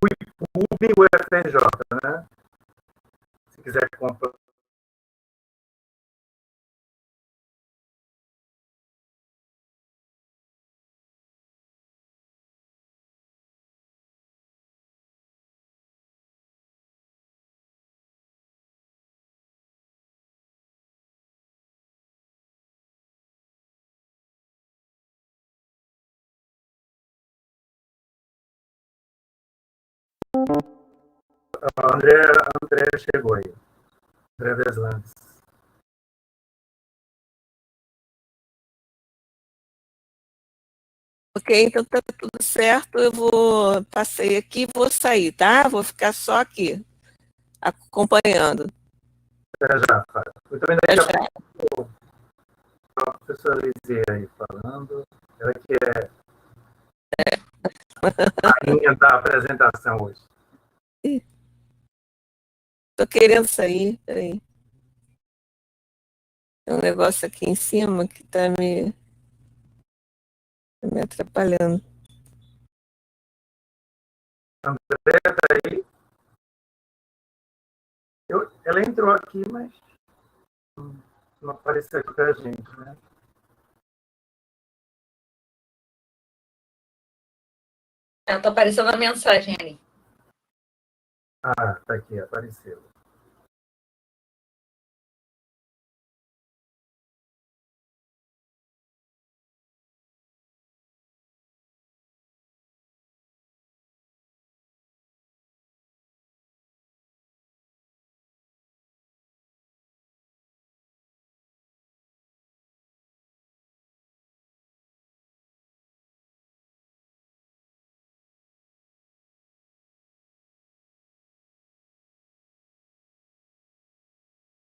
IPUB e o FRJ, né? Se quiser comprar. André chegou aí. André Deslandes. Ok, então tá tudo certo. Passei aqui, vou sair, tá? Vou ficar só aqui, acompanhando. Até já, Fábio. Eu também daqui a pouco a professora Lizzie aí falando. Ela que é a rainha da apresentação hoje. Tô querendo sair, peraí. Tem um negócio aqui em cima que tá me atrapalhando. André tá aí. Ela entrou aqui, mas não apareceu aqui pra gente, né? Tá aparecendo a mensagem ali. Ah, tá aqui, apareceu.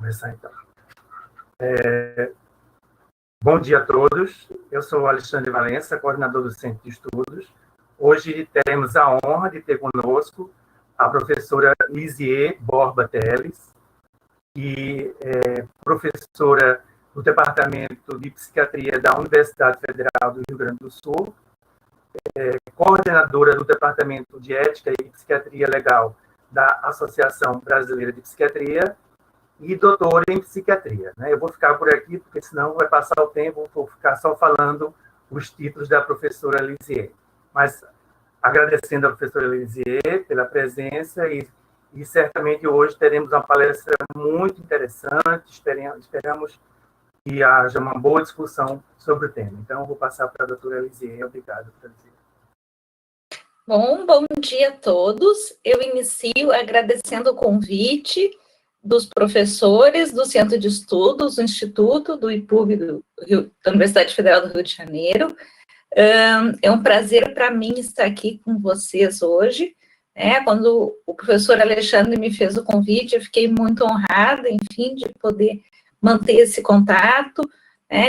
Vamos começar então. Bom dia a todos. Eu sou o Alexandre Valença, coordenador do Centro de Estudos. Hoje teremos a honra de ter conosco a professora Lisier Borba Teles, que é professora do Departamento de Psiquiatria da Universidade Federal do Rio Grande do Sul, coordenadora do Departamento de Ética e Psiquiatria Legal da Associação Brasileira de Psiquiatria e doutora em psiquiatria. Né? Eu vou ficar por aqui, porque senão vai passar o tempo, vou ficar só falando os títulos da professora Lisier. Mas agradecendo a professora Lisier pela presença e certamente hoje teremos uma palestra muito interessante, esperamos que haja uma boa discussão sobre o tema. Então, eu vou passar para a doutora Lisier. Obrigado, doutora Lisier. Bom dia a todos. Eu inicio agradecendo o convite dos professores do Centro de Estudos, do Instituto, do IPUB da Universidade Federal do Rio de Janeiro. É um prazer para mim estar aqui com vocês hoje. Quando o professor Alexandre me fez o convite, eu fiquei muito honrada, enfim, de poder manter esse contato,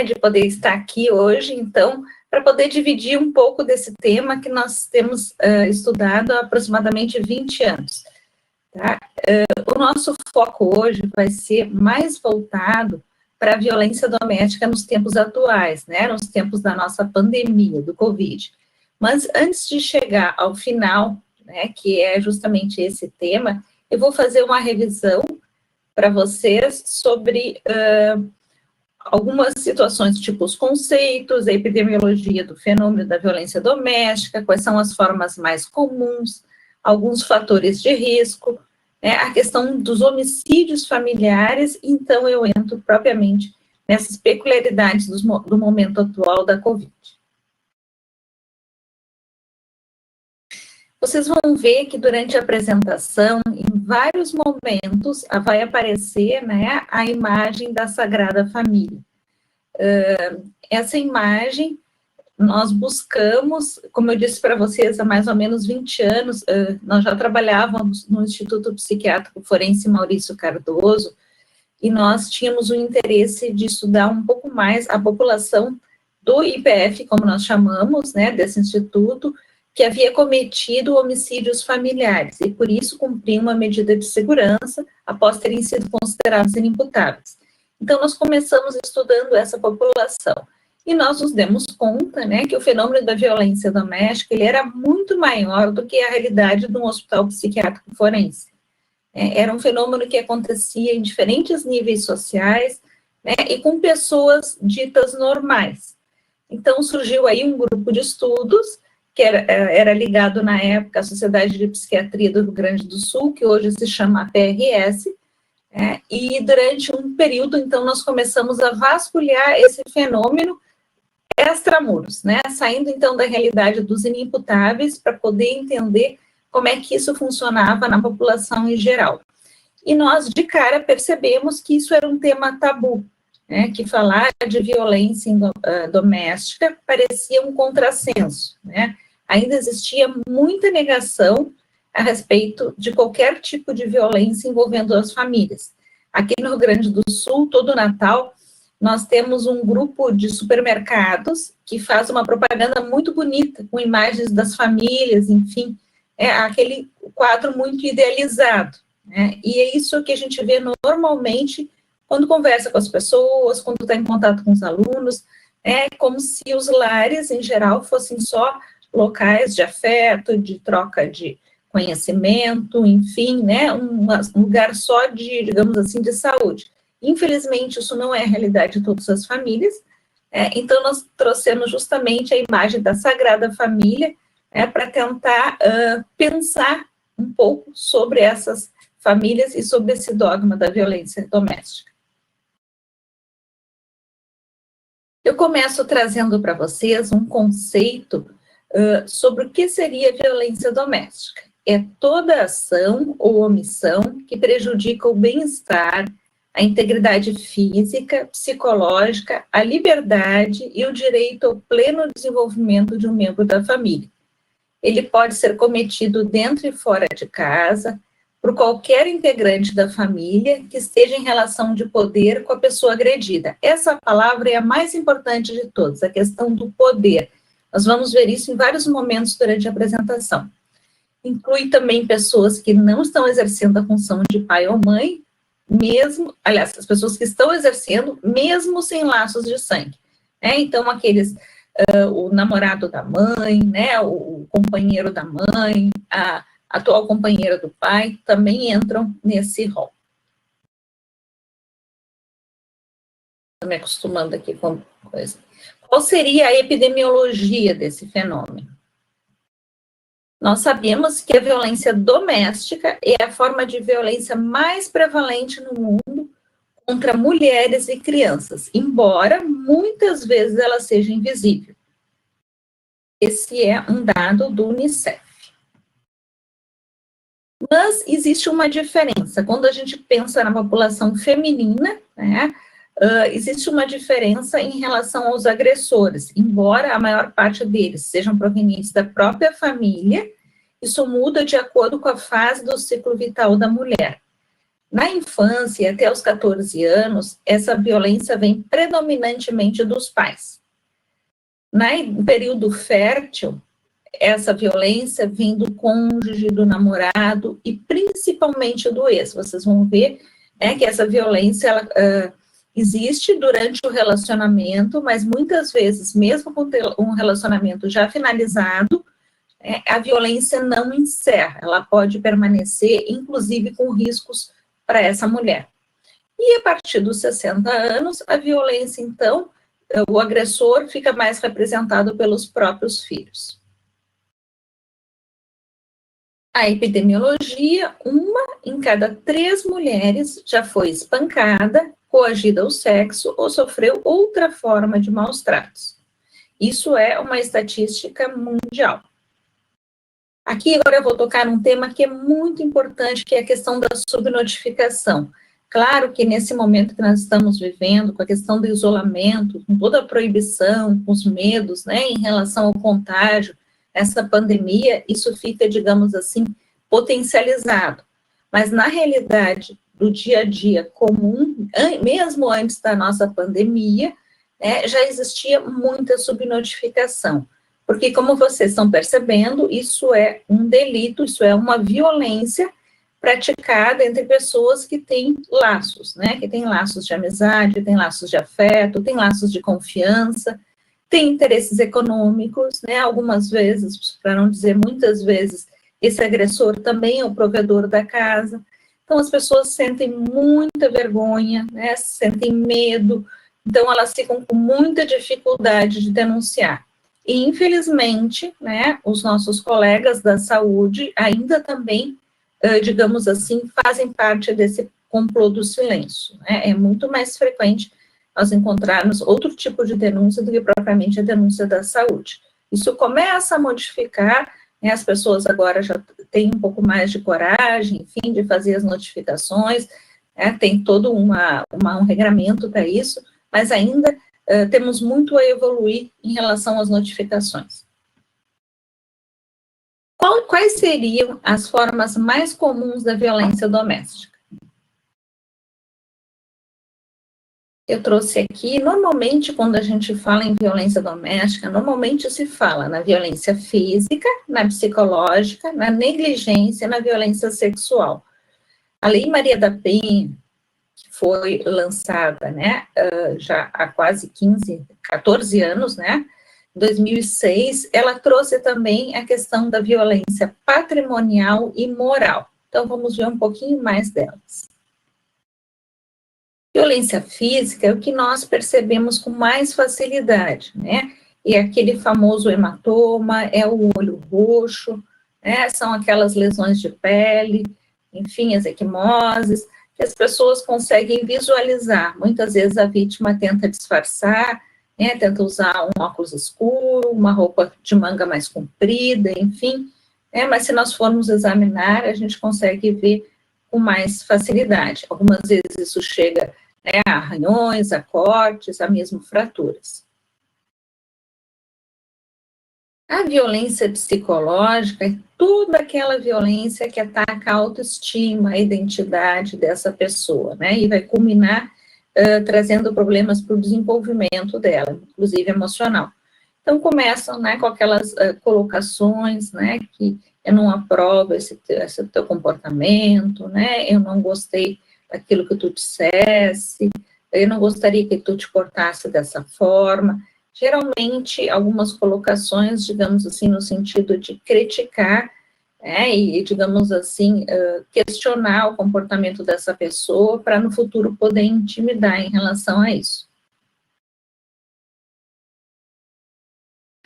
de poder estar aqui hoje, então, para poder dividir um pouco desse tema que nós temos estudado há aproximadamente 20 anos. Tá? O nosso foco hoje vai ser mais voltado para a violência doméstica nos tempos atuais, nos tempos da nossa pandemia, do Covid. Mas antes de chegar ao final, que é justamente esse tema, eu vou fazer uma revisão para vocês sobre algumas situações, tipo os conceitos, a epidemiologia do fenômeno da violência doméstica, quais são as formas mais comuns, alguns fatores de risco, a questão dos homicídios familiares, então eu entro propriamente nessas peculiaridades do momento atual da Covid. Vocês vão ver que durante a apresentação, em vários momentos, vai aparecer a imagem da Sagrada Família. Essa imagem, nós buscamos, como eu disse para vocês, há mais ou menos 20 anos, nós já trabalhávamos no Instituto Psiquiátrico Forense Maurício Cardoso, e nós tínhamos o interesse de estudar um pouco mais a população do IPF, como nós chamamos, desse instituto, que havia cometido homicídios familiares, e por isso cumpriam uma medida de segurança, após terem sido considerados inimputáveis. Então, nós começamos estudando essa população. E nós nos demos conta, né, que o fenômeno da violência doméstica, ele era muito maior do que a realidade de um hospital psiquiátrico forense. Era um fenômeno que acontecia em diferentes níveis sociais, né, e com pessoas ditas normais. Então, surgiu aí um grupo de estudos, que era ligado na época à Sociedade de Psiquiatria do Rio Grande do Sul, que hoje se chama PRS, e durante um período, então, nós começamos a vasculhar esse fenômeno extramuros, né, saindo, então, da realidade dos inimputáveis, para poder entender como é que isso funcionava na população em geral. E nós, de cara, percebemos que isso era um tema tabu, né, que falar de violência doméstica parecia um contrassenso, né, ainda existia muita negação a respeito de qualquer tipo de violência envolvendo as famílias. Aqui no Rio Grande do Sul, todo Natal, nós temos um grupo de supermercados que faz uma propaganda muito bonita, com imagens das famílias, enfim, aquele quadro muito idealizado, né? E é isso que a gente vê normalmente quando conversa com as pessoas, quando está em contato com os alunos, como se os lares, em geral, fossem só locais de afeto, de troca de conhecimento, enfim, né, um lugar só de, digamos assim, de saúde. Infelizmente, isso não é a realidade de todas as famílias, então nós trouxemos justamente a imagem da Sagrada Família, para tentar pensar um pouco sobre essas famílias e sobre esse dogma da violência doméstica. Eu começo trazendo para vocês um conceito sobre o que seria violência doméstica. É toda ação ou omissão que prejudica o bem-estar, a integridade física, psicológica, a liberdade e o direito ao pleno desenvolvimento de um membro da família. Ele pode ser cometido dentro e fora de casa, por qualquer integrante da família que esteja em relação de poder com a pessoa agredida. Essa palavra é a mais importante de todas, a questão do poder. Nós vamos ver isso em vários momentos durante a apresentação. Inclui também pessoas que não estão exercendo a função de pai ou mãe, mesmo, aliás, as pessoas que estão exercendo, mesmo sem laços de sangue. Então, aqueles, o namorado da mãe, né, o companheiro da mãe, a atual companheira do pai, também entram nesse rol. Estou me acostumando aqui com coisa. Qual seria a epidemiologia desse fenômeno? Nós sabemos que a violência doméstica é a forma de violência mais prevalente no mundo contra mulheres e crianças, embora muitas vezes ela seja invisível. Esse é um dado do Unicef. Mas existe uma diferença. Quando a gente pensa na população feminina, né, existe uma diferença em relação aos agressores. Embora a maior parte deles sejam provenientes da própria família, isso muda de acordo com a fase do ciclo vital da mulher. Na infância, até os 14 anos, essa violência vem predominantemente dos pais. No período fértil, essa violência vem do cônjuge, do namorado e principalmente do ex. Vocês vão ver que essa violência ela, existe durante o relacionamento, mas muitas vezes, mesmo com um relacionamento já finalizado, a violência não encerra, ela pode permanecer, inclusive com riscos para essa mulher. E a partir dos 60 anos, a violência, então, o agressor fica mais representado pelos próprios filhos. A epidemiologia, 1 em cada 3 mulheres já foi espancada, coagida ao sexo ou sofreu outra forma de maus tratos. Isso é uma estatística mundial. Aqui agora eu vou tocar num tema que é muito importante, que é a questão da subnotificação. Claro que nesse momento que nós estamos vivendo, com a questão do isolamento, com toda a proibição, com os medos, né, em relação ao contágio, essa pandemia, isso fica, digamos assim, potencializado. Mas na realidade do dia a dia comum, mesmo antes da nossa pandemia, já existia muita subnotificação. Porque, como vocês estão percebendo, isso é um delito, isso é uma violência praticada entre pessoas que têm laços, né? Que têm laços de amizade, têm laços de afeto, têm laços de confiança. tem interesses econômicos, né? Algumas vezes, para não dizer muitas vezes, esse agressor também é o provedor da casa. Então, as pessoas sentem muita vergonha, né? Sentem medo, então elas ficam com muita dificuldade de denunciar. E, infelizmente, né, os nossos colegas da saúde ainda também, digamos assim, fazem parte desse complô do silêncio, né? É muito mais frequente nós encontrarmos outro tipo de denúncia do que propriamente a denúncia da saúde. Isso começa a modificar, né, as pessoas agora já têm um pouco mais de coragem, enfim, de fazer as notificações, né, tem todo um regramento para isso, mas ainda temos muito a evoluir em relação às notificações. Quais seriam as formas mais comuns da violência doméstica? Eu trouxe aqui, normalmente, quando a gente fala em violência doméstica, normalmente se fala na violência física, na psicológica, na negligência, na violência sexual. A Lei Maria da Penha, que foi lançada, né, já há quase 14 anos, né, em 2006, ela trouxe também a questão da violência patrimonial e moral. Então, vamos ver um pouquinho mais delas. Violência física é o que nós percebemos com mais facilidade, né? E aquele famoso hematoma, é o olho roxo, né? São aquelas lesões de pele, enfim, as equimoses, que as pessoas conseguem visualizar. Muitas vezes a vítima tenta disfarçar, né? Tenta usar um óculos escuro, uma roupa de manga mais comprida, enfim, né? Mas se nós formos examinar, a gente consegue ver com mais facilidade. Algumas vezes isso chega, né, a arranhões, a cortes, a mesmo fraturas. A violência psicológica é toda aquela violência que ataca a autoestima, a identidade dessa pessoa, né, e vai culminar trazendo problemas para o desenvolvimento dela, inclusive emocional. Então, começam, né, com aquelas colocações, né, que eu não aprovo esse teu comportamento, né, eu não gostei daquilo que tu dissesse, eu não gostaria que tu te cortasse dessa forma. Geralmente, algumas colocações, digamos assim, no sentido de criticar, né, e, digamos assim, questionar o comportamento dessa pessoa para, no futuro, poder intimidar em relação a isso.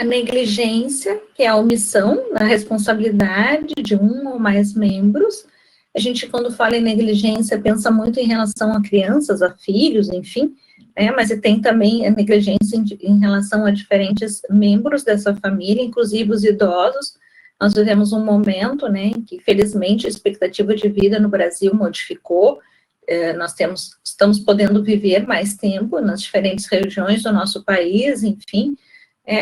A negligência, que é a omissão da responsabilidade de um ou mais membros. A gente, quando fala em negligência, pensa muito em relação a crianças, a filhos, enfim, né, mas tem também a negligência em relação a diferentes membros dessa família, inclusive os idosos. Nós vivemos um momento, né, em que, felizmente, a expectativa de vida no Brasil modificou, nós estamos podendo viver mais tempo nas diferentes regiões do nosso país, enfim,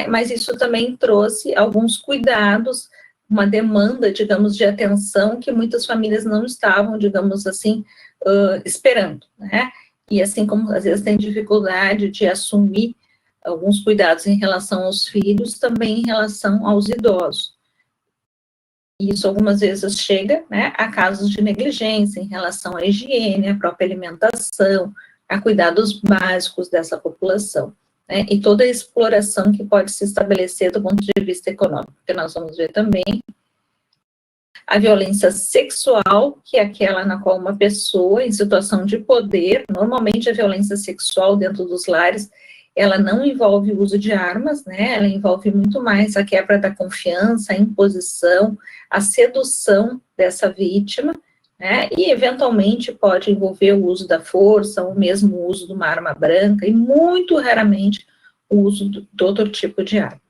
mas isso também trouxe alguns cuidados, uma demanda, digamos, de atenção que muitas famílias não estavam, digamos assim, esperando, né? E assim como às vezes tem dificuldade de assumir alguns cuidados em relação aos filhos, também em relação aos idosos. Isso algumas vezes chega, né, a casos de negligência em relação à higiene, à própria alimentação, a cuidados básicos dessa população. Né, e toda a exploração que pode se estabelecer do ponto de vista econômico, porque nós vamos ver também a violência sexual, que é aquela na qual uma pessoa em situação de poder, normalmente a violência sexual dentro dos lares, ela não envolve o uso de armas, né, ela envolve muito mais a quebra da confiança, a imposição, a sedução dessa vítima, né, e eventualmente pode envolver o uso da força, ou mesmo o uso de uma arma branca, e muito raramente o uso de outro tipo de arma.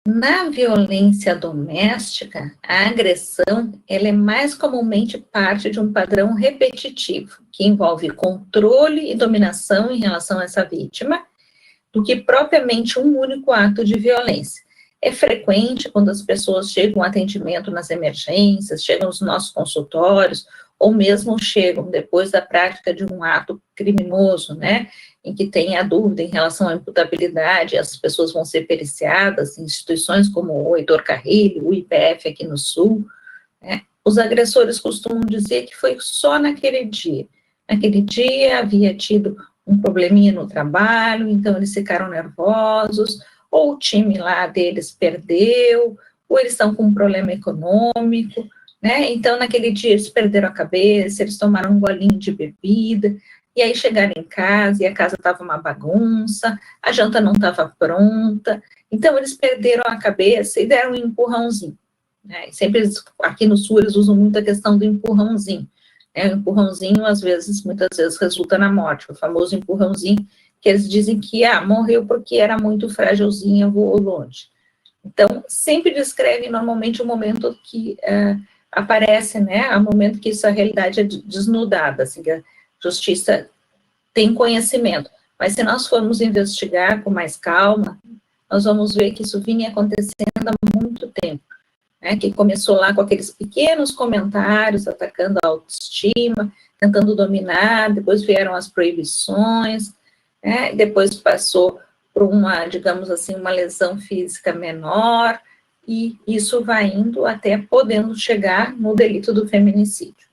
Na violência doméstica, a agressão, ela é mais comumente parte de um padrão repetitivo, que envolve controle e dominação em relação a essa vítima, do que propriamente um único ato de violência. É frequente quando as pessoas chegam ao atendimento nas emergências, chegam nos nossos consultórios, ou mesmo chegam depois da prática de um ato criminoso, né, em que tem a dúvida em relação à imputabilidade, as pessoas vão ser periciadas em instituições como o Heitor Carrilho, o IPF aqui no Sul, né, os agressores costumam dizer que foi só naquele dia. Naquele dia havia tido um probleminha no trabalho, então eles ficaram nervosos, ou o time lá deles perdeu, ou eles estão com um problema econômico, né? Então, naquele dia, eles perderam a cabeça, eles tomaram um golinho de bebida, e aí chegaram em casa, e a casa estava uma bagunça, a janta não estava pronta, então eles perderam a cabeça e deram um empurrãozinho, né? Sempre, aqui no Sul, eles usam muito a questão do empurrãozinho, né? O empurrãozinho, às vezes, muitas vezes, resulta na morte, o famoso empurrãozinho, que eles dizem que, morreu porque era muito frágilzinha, voou longe. Então, sempre descreve, normalmente, o momento que aparece, né, o momento que essa realidade é desnudada, assim, que a justiça tem conhecimento. Mas se nós formos investigar com mais calma, nós vamos ver que isso vinha acontecendo há muito tempo, né, que começou lá com aqueles pequenos comentários, atacando a autoestima, tentando dominar, depois vieram as proibições, né, depois passou por uma, digamos assim, uma lesão física menor, e isso vai indo até podendo chegar no delito do feminicídio.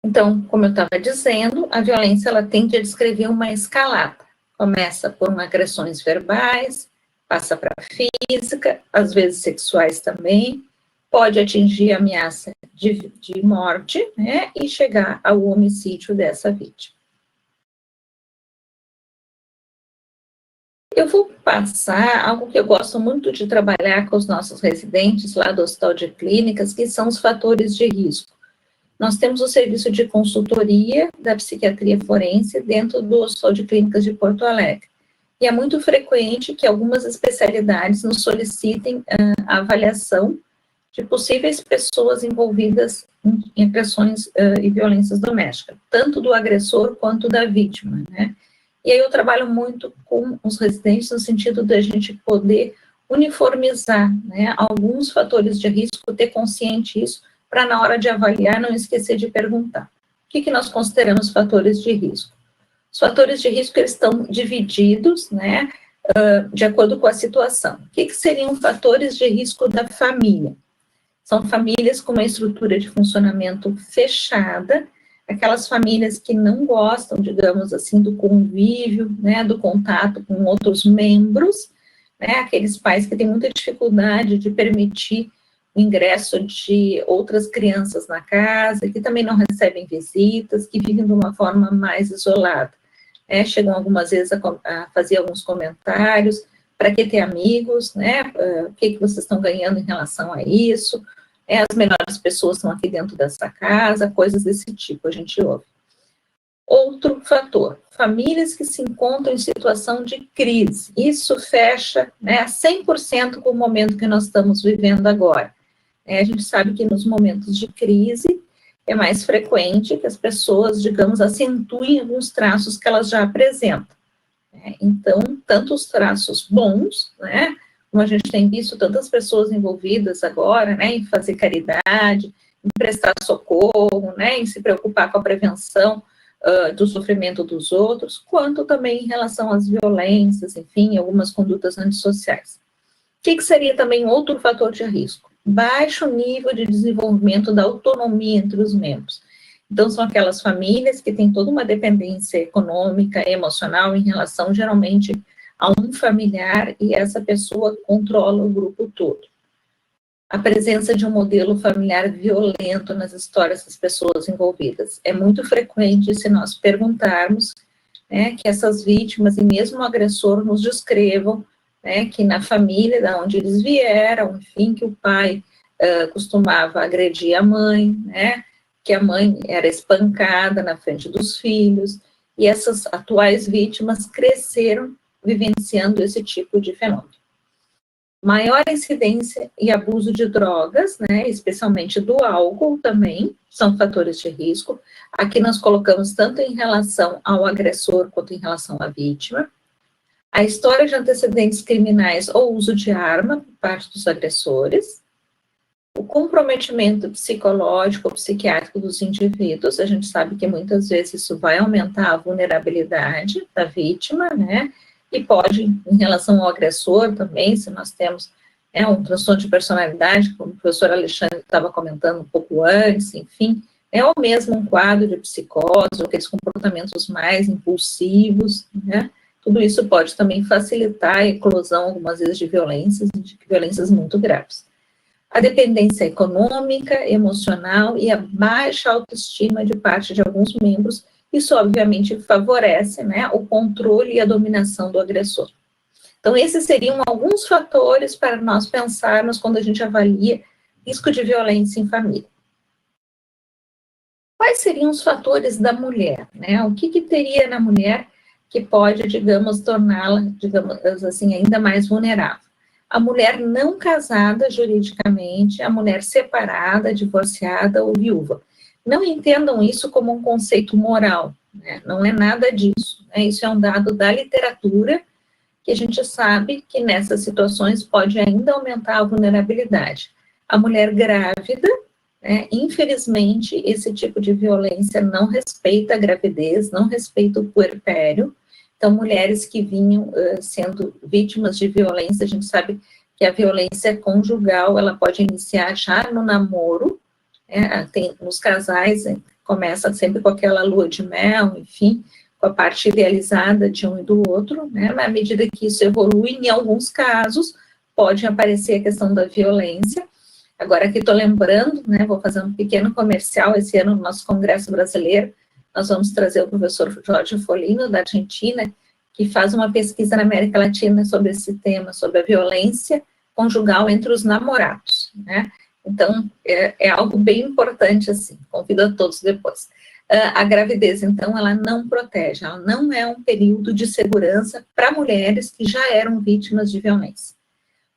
Então, como eu estava dizendo, a violência ela tende a descrever uma escalada. Começa por agressões verbais, passa para física, às vezes sexuais também, pode atingir a ameaça de morte, né, e chegar ao homicídio dessa vítima. Eu vou passar algo que eu gosto muito de trabalhar com os nossos residentes lá do Hospital de Clínicas, que são os fatores de risco. Nós temos o serviço de consultoria da psiquiatria forense dentro do Hospital de Clínicas de Porto Alegre. E é muito frequente que algumas especialidades nos solicitem a avaliação de possíveis pessoas envolvidas em agressões e violências domésticas, tanto do agressor quanto da vítima, né? E aí eu trabalho muito com os residentes no sentido da gente poder uniformizar, né, alguns fatores de risco, ter consciente isso, para na hora de avaliar não esquecer de perguntar. O que nós consideramos fatores de risco? Os fatores de risco eles estão divididos, né, de acordo com a situação. O que seriam fatores de risco da família? São famílias com uma estrutura de funcionamento fechada, aquelas famílias que não gostam, digamos assim, do convívio, né, do contato com outros membros, né, aqueles pais que têm muita dificuldade de permitir o ingresso de outras crianças na casa, que também não recebem visitas, que vivem de uma forma mais isolada. Chegam algumas vezes a fazer alguns comentários, para que ter amigos, né, o que vocês estão ganhando em relação a isso, as melhores pessoas estão aqui dentro dessa casa, coisas desse tipo, a gente ouve. Outro fator, famílias que se encontram em situação de crise, isso fecha, né, 100% com o momento que nós estamos vivendo agora. A gente sabe que nos momentos de crise é mais frequente que as pessoas, digamos, acentuem alguns traços que elas já apresentam. Então, tanto os traços bons, né, como a gente tem visto tantas pessoas envolvidas agora, né, em fazer caridade, em prestar socorro, né, em se preocupar com a prevenção do sofrimento dos outros, quanto também em relação às violências, enfim, algumas condutas antissociais. O que seria também outro fator de risco? Baixo nível de desenvolvimento da autonomia entre os membros. Então, são aquelas famílias que têm toda uma dependência econômica, emocional, em relação, geralmente, a um familiar, e essa pessoa controla o grupo todo. A presença de um modelo familiar violento nas histórias das pessoas envolvidas. É muito frequente, se nós perguntarmos, né, que essas vítimas, e mesmo o agressor, nos descrevam, né, que na família de onde eles vieram, enfim, que o pai costumava agredir a mãe, né, que a mãe era espancada na frente dos filhos, e essas atuais vítimas cresceram vivenciando esse tipo de fenômeno. Maior incidência e abuso de drogas, né, especialmente do álcool também, são fatores de risco. Aqui nós colocamos tanto em relação ao agressor quanto em relação à vítima. A história de antecedentes criminais ou uso de arma por parte dos agressores. O comprometimento psicológico ou psiquiátrico dos indivíduos, a gente sabe que muitas vezes isso vai aumentar a vulnerabilidade da vítima, né, e pode, em relação ao agressor também, se nós temos um transtorno de personalidade, como o professor Alexandre estava comentando um pouco antes, enfim, ou mesmo um quadro de psicose, ou aqueles comportamentos mais impulsivos, né? Tudo isso pode também facilitar a eclosão, algumas vezes, de violências muito graves. A dependência econômica, emocional e a baixa autoestima de parte de alguns membros, isso obviamente favorece, né, o controle e a dominação do agressor. Então, esses seriam alguns fatores para nós pensarmos quando a gente avalia risco de violência em família. Quais seriam os fatores da mulher, né? O que teria na mulher que pode, digamos, torná-la, digamos assim, ainda mais vulnerável? A mulher não casada juridicamente, a mulher separada, divorciada ou viúva. Não entendam isso como um conceito moral, né? Não é nada disso, né? Isso é um dado da literatura, que a gente sabe que nessas situações pode ainda aumentar a vulnerabilidade. A mulher grávida, né, infelizmente, esse tipo de violência não respeita a gravidez, não respeita o puerpério. Então, mulheres que vinham sendo vítimas de violência, a gente sabe que a violência conjugal, ela pode iniciar já no namoro, né, nos casais, começa sempre com aquela lua de mel, enfim, com a parte idealizada de um e do outro, né, na medida que isso evolui, em alguns casos, pode aparecer a questão da violência. Agora, aqui estou lembrando, né, vou fazer um pequeno comercial, esse ano no nosso Congresso Brasileiro, nós vamos trazer o professor Jorge Folino, da Argentina, que faz uma pesquisa na América Latina sobre esse tema, sobre a violência conjugal entre os namorados, né? Então, é algo bem importante, assim, convido a todos depois. A gravidez, então, ela não protege, ela não é um período de segurança para mulheres que já eram vítimas de violência.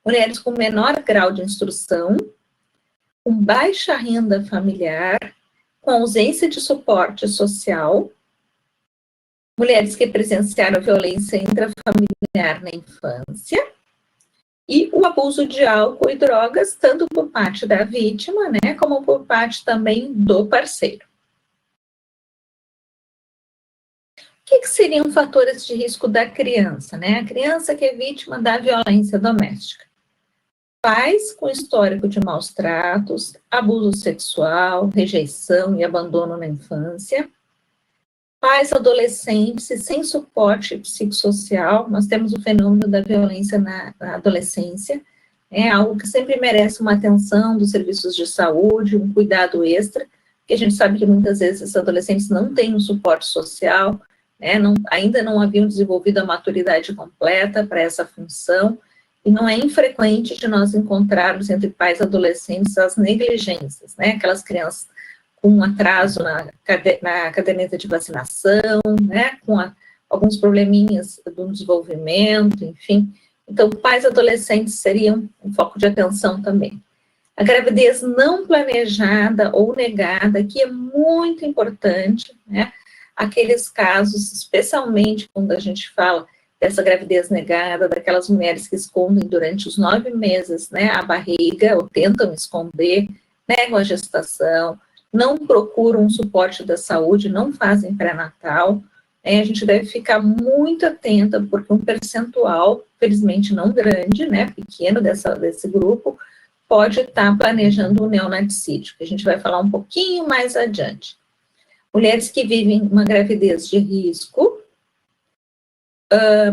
Mulheres com menor grau de instrução, com baixa renda familiar, com ausência de suporte social, mulheres que presenciaram violência intrafamiliar na infância, e o abuso de álcool e drogas, tanto por parte da vítima, né, como por parte também do parceiro. O que seriam fatores de risco da criança, né? A criança que é vítima da violência doméstica. Pais com histórico de maus tratos, abuso sexual, rejeição e abandono na infância. Pais adolescentes sem suporte psicossocial. Nós temos o fenômeno da violência na adolescência. É algo que sempre merece uma atenção dos serviços de saúde, um cuidado extra, porque a gente sabe que muitas vezes esses adolescentes não têm um suporte social, né, ainda não haviam desenvolvido a maturidade completa para essa função, e não é infrequente de nós encontrarmos entre pais adolescentes as negligências, né, aquelas crianças com um atraso na caderneta de vacinação, né, com alguns probleminhas do desenvolvimento, enfim. Então, pais adolescentes seriam um foco de atenção também. A gravidez não planejada ou negada, que é muito importante, né, aqueles casos, especialmente quando a gente fala dessa gravidez negada, daquelas mulheres que escondem durante os 9 meses, né, a barriga, ou tentam esconder, negam a gestação, não procuram um suporte da saúde, não fazem pré-natal, né, a gente deve ficar muito atenta, porque um percentual, felizmente não grande, né, pequeno desse grupo, pode estar planejando o neonaticídio, que a gente vai falar um pouquinho mais adiante. Mulheres que vivem uma gravidez de risco,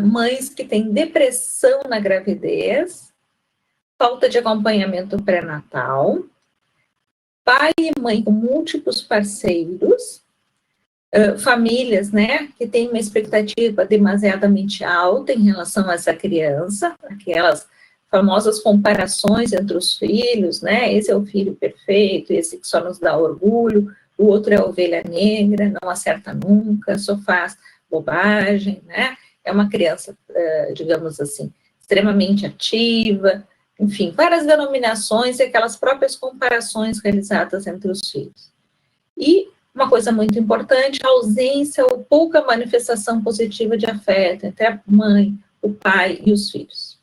mães que têm depressão na gravidez, falta de acompanhamento pré-natal, pai e mãe com múltiplos parceiros, famílias, né, que têm uma expectativa demasiadamente alta em relação a essa criança, aquelas famosas comparações entre os filhos, né, esse é o filho perfeito, esse que só nos dá orgulho, o outro é a ovelha negra, não acerta nunca, só faz bobagem, né, é uma criança, digamos assim, extremamente ativa, enfim, várias denominações e aquelas próprias comparações realizadas entre os filhos. E uma coisa muito importante, a ausência ou pouca manifestação positiva de afeto entre a mãe, o pai e os filhos.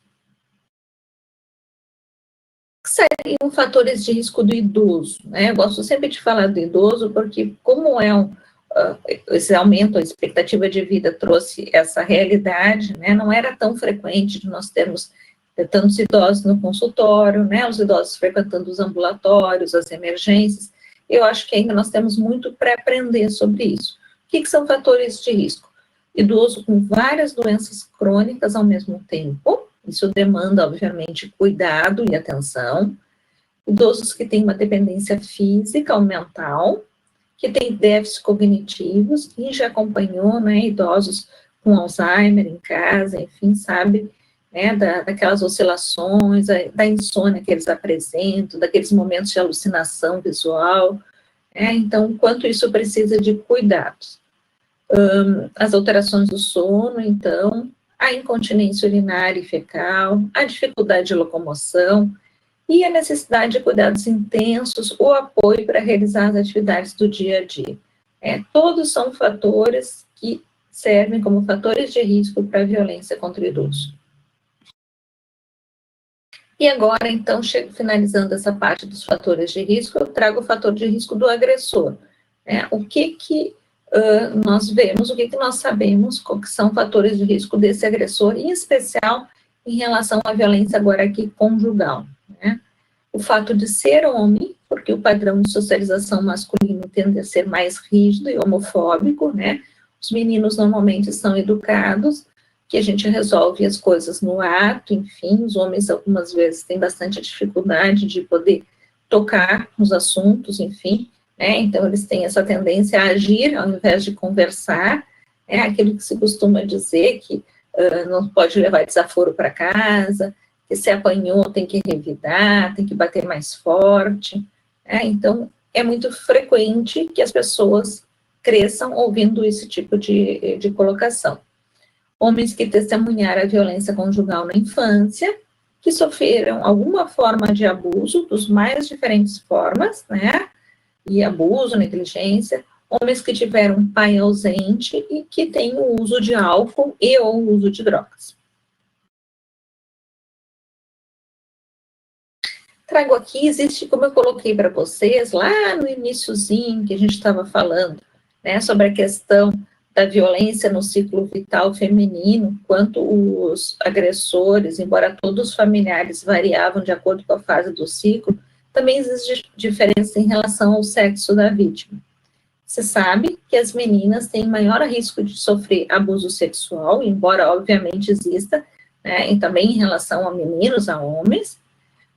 O que seriam fatores de risco do idoso, né? Eu gosto sempre de falar do idoso, porque como esse aumento, a expectativa de vida trouxe essa realidade, né? Não era tão frequente de nós termos tantos idosos no consultório, né? Os idosos frequentando os ambulatórios, as emergências. eu acho que ainda nós temos muito para aprender sobre isso. O que são fatores de risco? Idoso com várias doenças crônicas ao mesmo tempo, isso demanda, obviamente, cuidado e atenção. Idosos que têm uma dependência física ou mental, que têm déficits cognitivos, e já acompanhou, né, idosos com Alzheimer em casa, enfim, sabe, né, daquelas oscilações, da insônia que eles apresentam, daqueles momentos de alucinação visual, então, quanto isso precisa de cuidados. As alterações do sono, então, a incontinência urinária e fecal, a dificuldade de locomoção e a necessidade de cuidados intensos ou apoio para realizar as atividades do dia a dia. Todos são fatores que servem como fatores de risco para a violência contra o idoso. E agora, então, finalizando essa parte dos fatores de risco, eu trago o fator de risco do agressor. O que nós vemos, o que nós sabemos, que são fatores de risco desse agressor, em especial em relação à violência agora aqui conjugal. O fato de ser homem, porque o padrão de socialização masculino tende a ser mais rígido e homofóbico, Os meninos normalmente são educados, que a gente resolve as coisas no ato, enfim, os homens algumas vezes têm bastante dificuldade de poder tocar nos assuntos, enfim, então eles têm essa tendência a agir ao invés de conversar, aquilo que se costuma dizer que não pode levar desaforo para casa, que se apanhou tem que revidar, tem que bater mais forte, então é muito frequente que as pessoas cresçam ouvindo esse tipo de colocação. Homens que testemunharam a violência conjugal na infância, que sofreram alguma forma de abuso, dos mais diferentes formas, e abuso, negligência, homens que tiveram um pai ausente e que têm o uso de álcool e ou o uso de drogas. Trago aqui, existe, como eu coloquei para vocês, lá no iniciozinho que a gente estava falando, sobre a questão da violência no ciclo vital feminino, quanto os agressores, embora todos os familiares variavam de acordo com a fase do ciclo, também existe diferença em relação ao sexo da vítima. Você sabe que as meninas têm maior risco de sofrer abuso sexual, embora obviamente exista, e também em relação a meninos, a homens.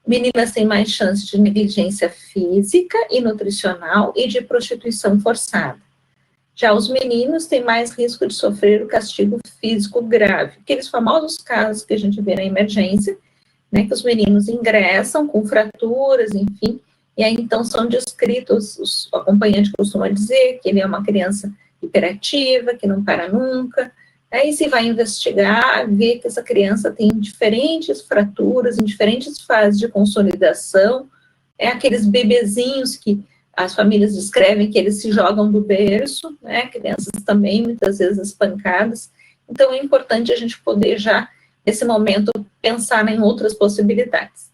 Meninas têm mais chance de negligência física e nutricional e de prostituição forçada. Já os meninos têm mais risco de sofrer o castigo físico grave, aqueles famosos casos que a gente vê na emergência, que os meninos ingressam com fraturas, enfim, e aí então são descritos, o acompanhante costuma dizer que ele é uma criança hiperativa, que não para nunca, aí se vai investigar, ver que essa criança tem diferentes fraturas, em diferentes fases de consolidação, aqueles bebezinhos que as famílias descrevem que eles se jogam do berço, crianças também, muitas vezes espancadas. Então, é importante a gente poder já, nesse momento, pensar em outras possibilidades.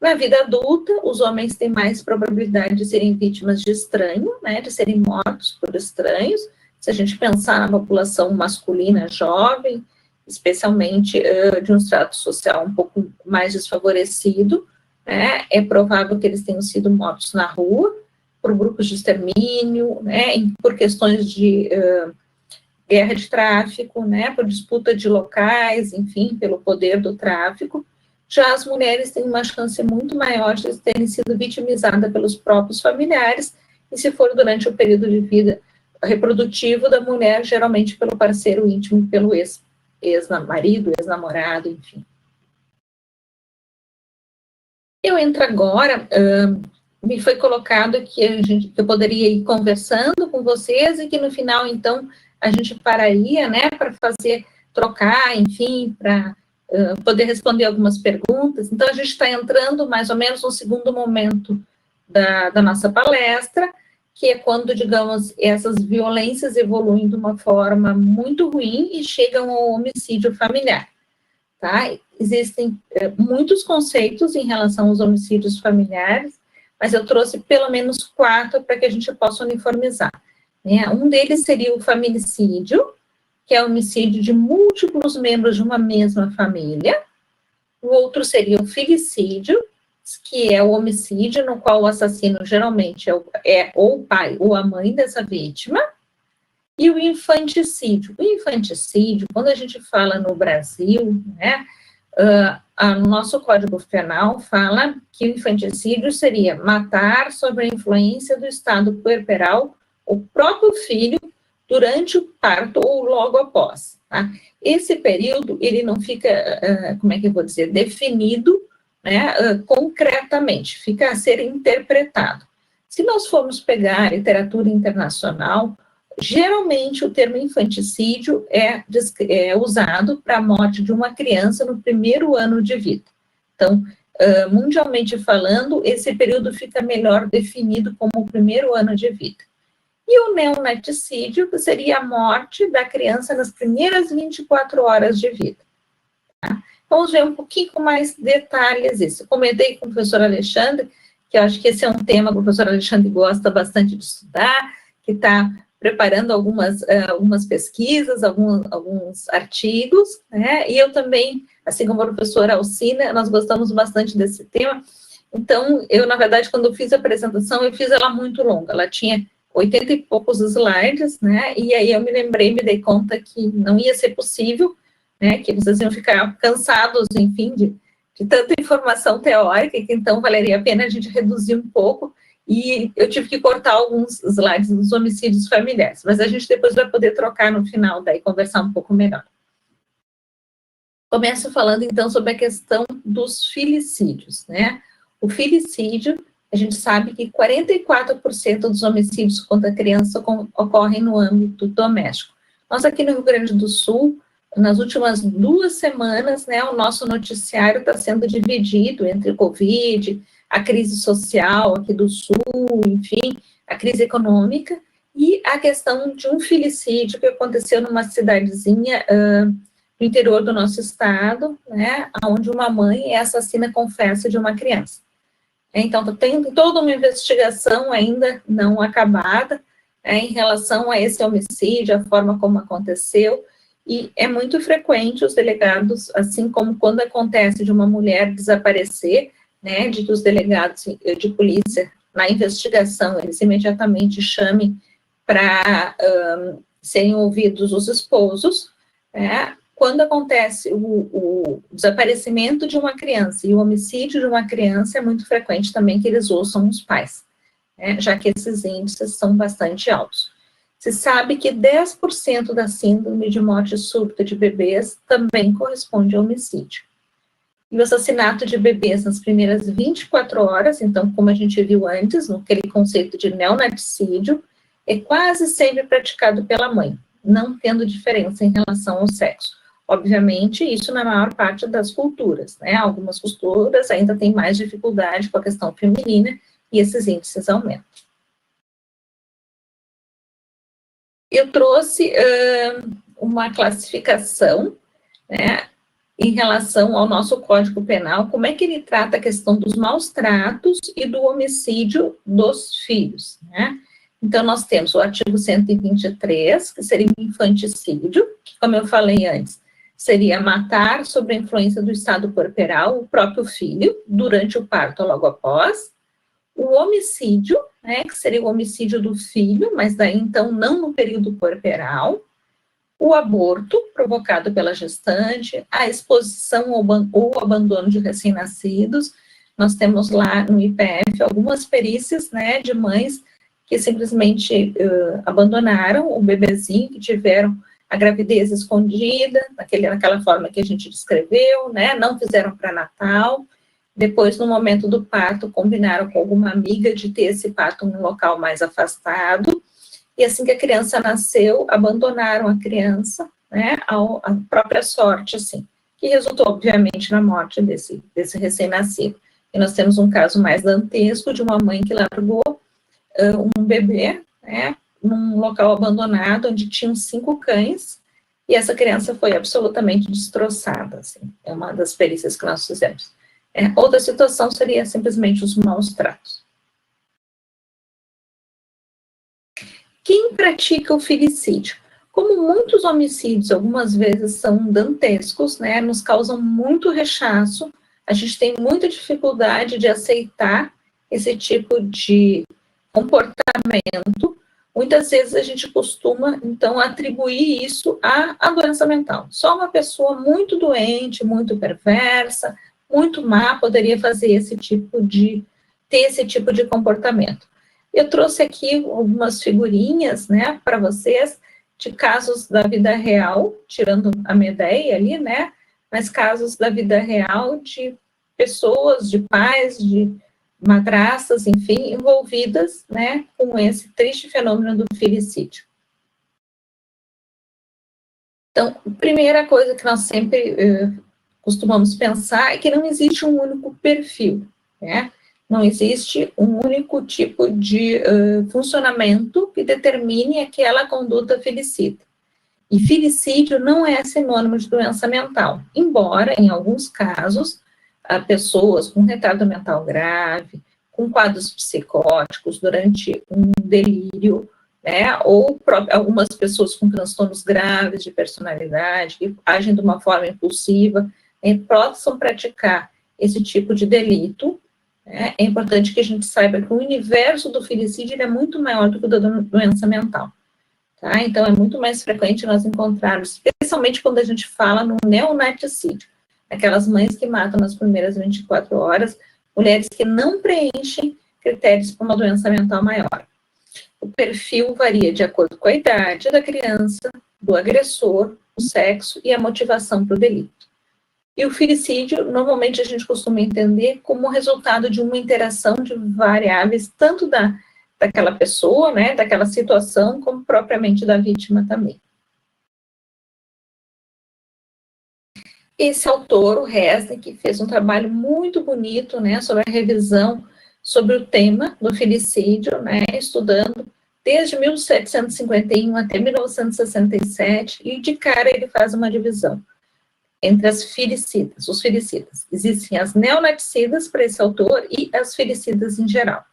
Na vida adulta, os homens têm mais probabilidade de serem vítimas de estranho, de serem mortos por estranhos. Se a gente pensar na população masculina jovem, especialmente de um estrato social um pouco mais desfavorecido, é provável que eles tenham sido mortos na rua, por grupos de extermínio, por questões de guerra de tráfico, por disputa de locais, enfim, pelo poder do tráfico. Já as mulheres têm uma chance muito maior de terem sido vitimizadas pelos próprios familiares, e se for durante o período de vida reprodutivo da mulher, geralmente pelo parceiro íntimo, pelo ex-marido, ex-namorado, enfim. Eu entro agora... me foi colocado que eu poderia ir conversando com vocês e que no final, então, a gente pararia, para trocar, enfim, para poder responder algumas perguntas. Então, a gente está entrando mais ou menos no segundo momento da nossa palestra, que é quando, digamos, essas violências evoluem de uma forma muito ruim e chegam ao homicídio familiar, tá? Existem muitos conceitos em relação aos homicídios familiares, mas eu trouxe pelo menos 4 para que a gente possa uniformizar. Um deles seria o faminicídio, que é o homicídio de múltiplos membros de uma mesma família. O outro seria o filicídio, que é o homicídio, no qual o assassino geralmente é ou o pai ou a mãe dessa vítima, e o infanticídio. O infanticídio, quando a gente fala no Brasil, né, o nosso Código Penal fala que o infanticídio seria matar sob a influência do estado puerperal o próprio filho durante o parto ou logo após. Tá? Esse período, ele não fica, como é que eu vou dizer, definido, né, concretamente, fica a ser interpretado. Se nós formos pegar a literatura internacional, geralmente o termo infanticídio é usado para a morte de uma criança no primeiro ano de vida. Então, mundialmente falando, esse período fica melhor definido como o primeiro ano de vida. E o neonaticídio seria a morte da criança nas primeiras 24 horas de vida. Tá? Vamos ver um pouquinho com mais detalhes isso. Eu comentei com o professor Alexandre, que eu acho que esse é um tema que o professor Alexandre gosta bastante de estudar, que está preparando algumas pesquisas, alguns artigos, né? E eu também, assim como a professora Alcina, nós gostamos bastante desse tema. Então, eu, na verdade, quando eu fiz a apresentação, eu fiz ela muito longa, ela tinha 80 e poucos slides, né? E aí eu me dei conta que não ia ser possível, né? Que vocês iam ficar cansados, enfim, de tanta informação teórica, que então valeria a pena a gente reduzir um pouco. E eu tive que cortar alguns slides dos homicídios familiares, mas a gente depois vai poder trocar no final, daí conversar um pouco melhor. Começo falando, então, sobre a questão dos filicídios, né? O filicídio, a gente sabe que 44% dos homicídios contra a criança ocorrem no âmbito doméstico. Nós aqui no Rio Grande do Sul, nas últimas 2 semanas, né, o nosso noticiário está sendo dividido entre o Covid, a crise social aqui do Sul, enfim, a crise econômica, e a questão de um filicídio que aconteceu numa cidadezinha no interior do nosso estado, né, onde uma mãe é assassina confessa de uma criança. Então, tem toda uma investigação ainda não acabada em relação a esse homicídio, a forma como aconteceu, e é muito frequente os delegados, assim como quando acontece de uma mulher desaparecer, né, de que os delegados de polícia, na investigação, eles imediatamente chamem para serem ouvidos os esposos, né. Quando acontece o desaparecimento de uma criança e o homicídio de uma criança, é muito frequente também que eles ouçam os pais, né, já que esses índices são bastante altos. Se sabe que 10% da síndrome de morte súbita de bebês também corresponde a homicídio. E o assassinato de bebês nas primeiras 24 horas, então, como a gente viu antes, naquele conceito de neonaticídio, é quase sempre praticado pela mãe, não tendo diferença em relação ao sexo. Obviamente, isso na maior parte das culturas, né? Algumas culturas ainda têm mais dificuldade com a questão feminina e esses índices aumentam. Eu trouxe uma classificação, né, em relação ao nosso Código Penal, como é que ele trata a questão dos maus tratos e do homicídio dos filhos, né? Então, nós temos o artigo 123, que seria o infanticídio, que, como eu falei antes, seria matar sob a influência do estado puerperal o próprio filho, durante o parto ou logo após. O homicídio, né, que seria o homicídio do filho, mas daí, então, não no período puerperal. O aborto, provocado pela gestante, a exposição ou abandono de recém-nascidos. Nós temos lá no IPF algumas perícias, né, de mães que simplesmente abandonaram o bebezinho, que tiveram a gravidez escondida, naquela forma que a gente descreveu, né, não fizeram pré-natal, depois, no momento do parto, combinaram com alguma amiga de ter esse parto num local mais afastado, e assim que a criança nasceu, abandonaram a criança, né, à própria sorte, assim, que resultou, obviamente, na morte desse recém-nascido. E nós temos um caso mais dantesco de uma mãe que largou um bebê, né, num local abandonado, onde tinham 5 cães, e essa criança foi absolutamente destroçada, assim, é uma das perícias que nós fizemos. Outra situação seria simplesmente os maus tratos. Quem pratica o filicídio? Como muitos homicídios, algumas vezes, são dantescos, né, nos causam muito rechaço, a gente tem muita dificuldade de aceitar esse tipo de comportamento. Muitas vezes a gente costuma, então, atribuir isso à doença mental. Só uma pessoa muito doente, muito perversa, muito má, poderia fazer ter esse tipo de comportamento. Eu trouxe aqui algumas figurinhas, né, para vocês, de casos da vida real, tirando a Medeia ali, né, mas casos da vida real de pessoas, de pais, de madrastas, enfim, envolvidas, né, com esse triste fenômeno do filicídio. Então, a primeira coisa que nós sempre costumamos pensar é que não existe um único perfil, né? Não existe um único tipo de funcionamento que determine aquela conduta filicida. E filicídio não é sinônimo de doença mental, embora, em alguns casos, pessoas com retardo mental grave, com quadros psicóticos durante um delírio, né, ou algumas pessoas com transtornos graves de personalidade, que agem de uma forma impulsiva, possam praticar esse tipo de delito. É importante que a gente saiba que o universo do filicídio é muito maior do que o da doença mental. Tá? Então, é muito mais frequente nós encontrarmos, especialmente quando a gente fala no neonaticídio, aquelas mães que matam nas primeiras 24 horas, mulheres que não preenchem critérios para uma doença mental maior. O perfil varia de acordo com a idade da criança, do agressor, o sexo e a motivação para o delito. E o filicídio, normalmente, a gente costuma entender como resultado de uma interação de variáveis, tanto daquela pessoa, né, daquela situação, como propriamente da vítima também. Esse autor, o Resnick, fez um trabalho muito bonito, né, sobre a revisão, sobre o tema do filicídio, né, estudando desde 1751 até 1967, e de cara ele faz uma divisão entre os filicidas. Existem as neonaticidas para esse autor e as filicidas em geral.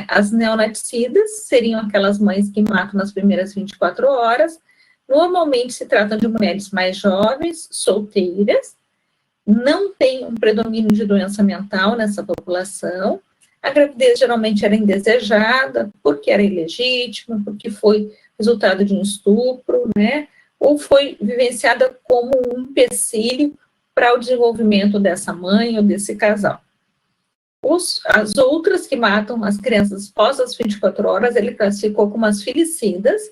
As neonaticidas seriam aquelas mães que matam nas primeiras 24 horas, normalmente se tratam de mulheres mais jovens, solteiras, não tem um predomínio de doença mental nessa população, a gravidez geralmente era indesejada, porque era ilegítima, porque foi resultado de um estupro, né, ou foi vivenciada como um empecilho para o desenvolvimento dessa mãe ou desse casal. As outras que matam as crianças após as 24 horas, ele classificou como as filicidas,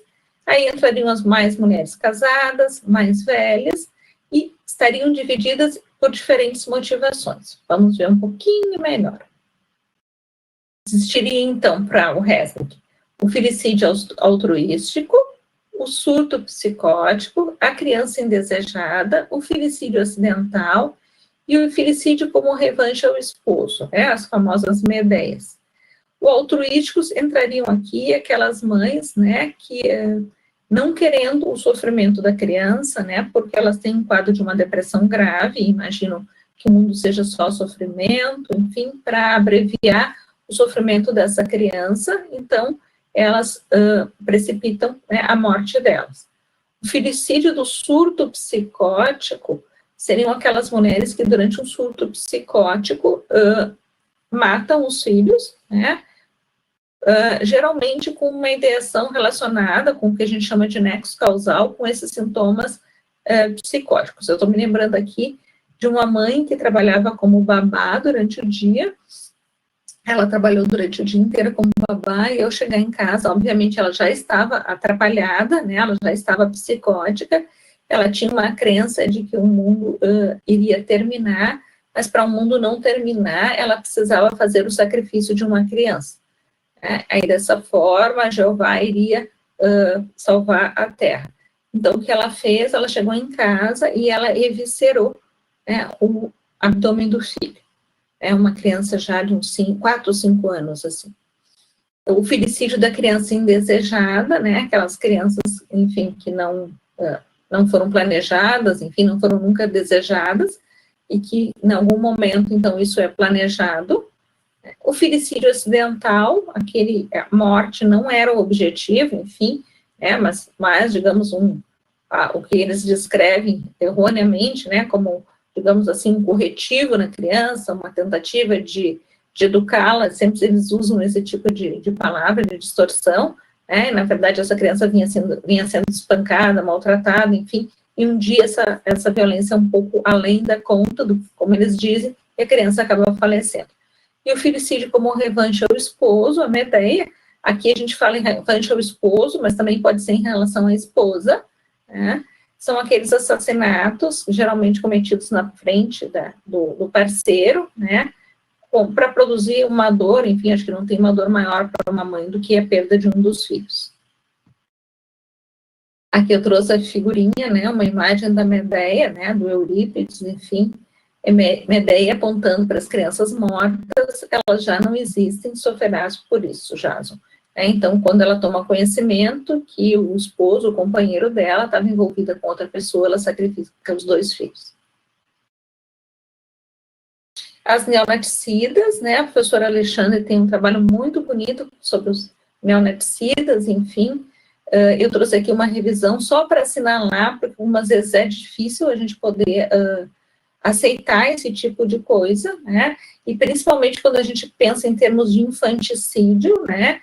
aí entrariam as mais mulheres casadas, mais velhas, e estariam divididas por diferentes motivações. Vamos ver um pouquinho melhor. Existiria, então, para o Resnick, o filicídio altruístico, o surto psicótico, a criança indesejada, o filicídio acidental e o filicídio como revanche ao esposo, né, as famosas Medeias. O altruísticos entrariam aqui aquelas mães, né, que não querendo o sofrimento da criança, né, porque elas têm um quadro de uma depressão grave, imaginam que o mundo seja só sofrimento, enfim, para abreviar o sofrimento dessa criança, então elas precipitam, né, a morte delas. O filicídio do surto psicótico seriam aquelas mulheres que, durante um surto psicótico, matam os filhos, né, geralmente com uma ideação relacionada com o que a gente chama de nexo causal, com esses sintomas psicóticos. Eu estou me lembrando aqui de uma mãe que trabalhava como babá durante o dia. Ela trabalhou durante o dia inteiro como babá, e ao chegar em casa, obviamente, ela já estava atrapalhada, né, ela já estava psicótica, ela tinha uma crença de que o mundo iria terminar, mas para o mundo não terminar, ela precisava fazer o sacrifício de uma criança. Né? Aí, dessa forma, Jeová iria salvar a terra. Então, o que ela fez? Ela chegou em casa e ela eviscerou, né, o abdômen do filho. É uma criança já de uns 4 ou 5 anos, assim. O filicídio da criança indesejada, né, aquelas crianças, enfim, que não foram planejadas, enfim, não foram nunca desejadas, e que, em algum momento, então, isso é planejado. O filicídio acidental, a morte não era o objetivo, enfim, mas digamos, o que eles descrevem erroneamente, né, como digamos assim, um corretivo na criança, uma tentativa de educá-la, sempre eles usam esse tipo de palavra, de distorção, né? Na verdade, essa criança vinha sendo espancada, maltratada, enfim, e um dia essa violência é um pouco além da conta, como eles dizem, e a criança acaba falecendo. E o filicídio como revanche ao esposo, a Medea, aqui a gente fala em revanche ao esposo, mas também pode ser em relação à esposa, né? São aqueles assassinatos, geralmente cometidos na frente do parceiro, né? Para produzir uma dor, enfim, acho que não tem uma dor maior para uma mãe do que a perda de um dos filhos. Aqui eu trouxe a figurinha, né, uma imagem da Medea, né, do Eurípides, enfim, Medea apontando para as crianças mortas, elas já não existem, sofrerás por isso, Jason. Então, quando ela toma conhecimento que o esposo, o companheiro dela, estava envolvida com outra pessoa, ela sacrifica os 2 filhos. As neonaticidas, né, a professora Alexandre tem um trabalho muito bonito sobre os neonaticidas, enfim, eu trouxe aqui uma revisão só para assinalar, porque algumas vezes é difícil a gente poder aceitar esse tipo de coisa, né, e principalmente quando a gente pensa em termos de infanticídio, né,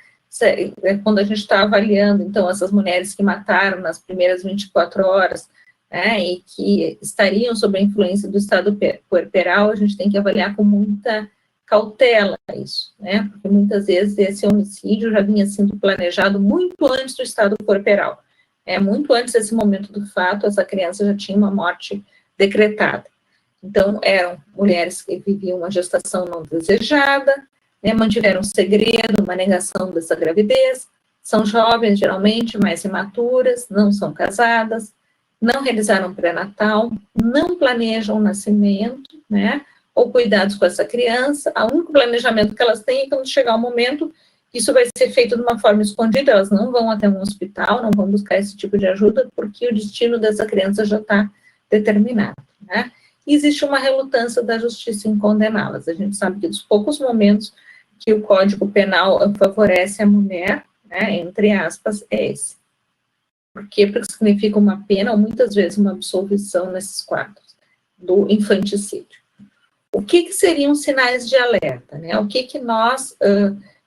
quando a gente está avaliando, então, essas mulheres que mataram nas primeiras 24 horas, né, e que estariam sob a influência do estado puerperal, a gente tem que avaliar com muita cautela isso, né, porque muitas vezes esse homicídio já vinha sendo planejado muito antes do estado puerperal, muito antes desse momento do fato, essa criança já tinha uma morte decretada. Então, eram mulheres que viviam uma gestação não desejada, né, mantiveram um segredo, uma negação dessa gravidez, são jovens, geralmente, mais imaturas, não são casadas, não realizaram pré-natal, não planejam o nascimento, né, ou cuidados com essa criança, o único planejamento que elas têm é quando chegar o momento, isso vai ser feito de uma forma escondida, elas não vão até um hospital, não vão buscar esse tipo de ajuda, porque o destino dessa criança já está determinado, né. E existe uma relutância da justiça em condená-las. A gente sabe que dos poucos momentos que o Código Penal favorece a mulher, né, entre aspas, é esse. Por quê? Porque significa uma pena, ou muitas vezes uma absolvição nesses quadros do infanticídio. O que seriam sinais de alerta, né? O que nós,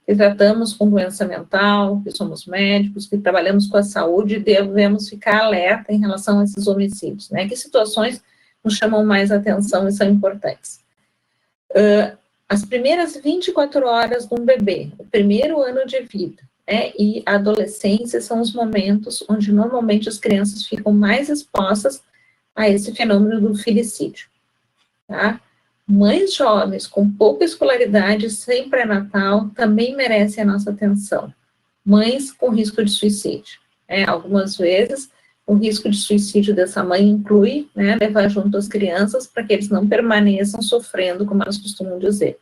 que tratamos com doença mental, que somos médicos, que trabalhamos com a saúde, devemos ficar alerta em relação a esses homicídios, né? Que situações nos chamam mais atenção e são importantes. As primeiras 24 horas de um bebê, o primeiro ano de vida, né, e a adolescência são os momentos onde normalmente as crianças ficam mais expostas a esse fenômeno do filicídio, tá? Mães jovens com pouca escolaridade, sem pré-natal, também merecem a nossa atenção. Mães com risco de suicídio, né? Algumas vezes o risco de suicídio dessa mãe inclui, né, levar junto as crianças para que eles não permaneçam sofrendo, como elas costumam dizer.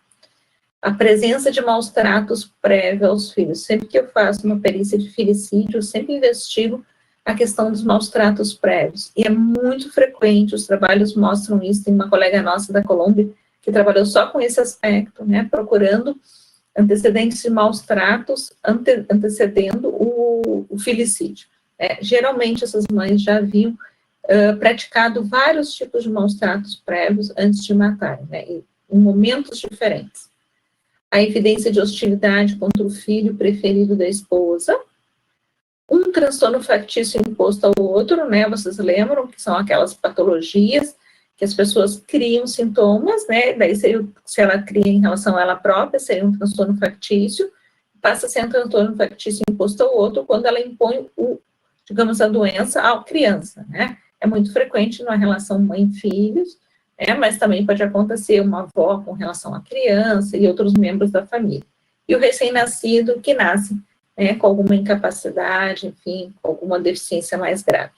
A presença de maus tratos prévio aos filhos. Sempre que eu faço uma perícia de filicídio, eu sempre investigo a questão dos maus tratos prévios. E é muito frequente, os trabalhos mostram isso. Tem uma colega nossa da Colômbia que trabalhou só com esse aspecto, né, procurando antecedentes de maus tratos antecedendo o filicídio. Geralmente, essas mães já haviam praticado vários tipos de maus tratos prévios antes de matarem, né, em momentos diferentes. A evidência de hostilidade contra o filho preferido da esposa, um transtorno factício imposto ao outro, né, vocês lembram que são aquelas patologias que as pessoas criam sintomas, né, daí seria, se ela cria em relação a ela própria, seria um transtorno factício, passa a ser um transtorno factício imposto ao outro quando ela impõe digamos, a doença à criança, né, é muito frequente na relação mãe-filhos, mas também pode acontecer uma avó com relação à criança e outros membros da família. E o recém-nascido que nasce, né, com alguma incapacidade, enfim, com alguma deficiência mais grave.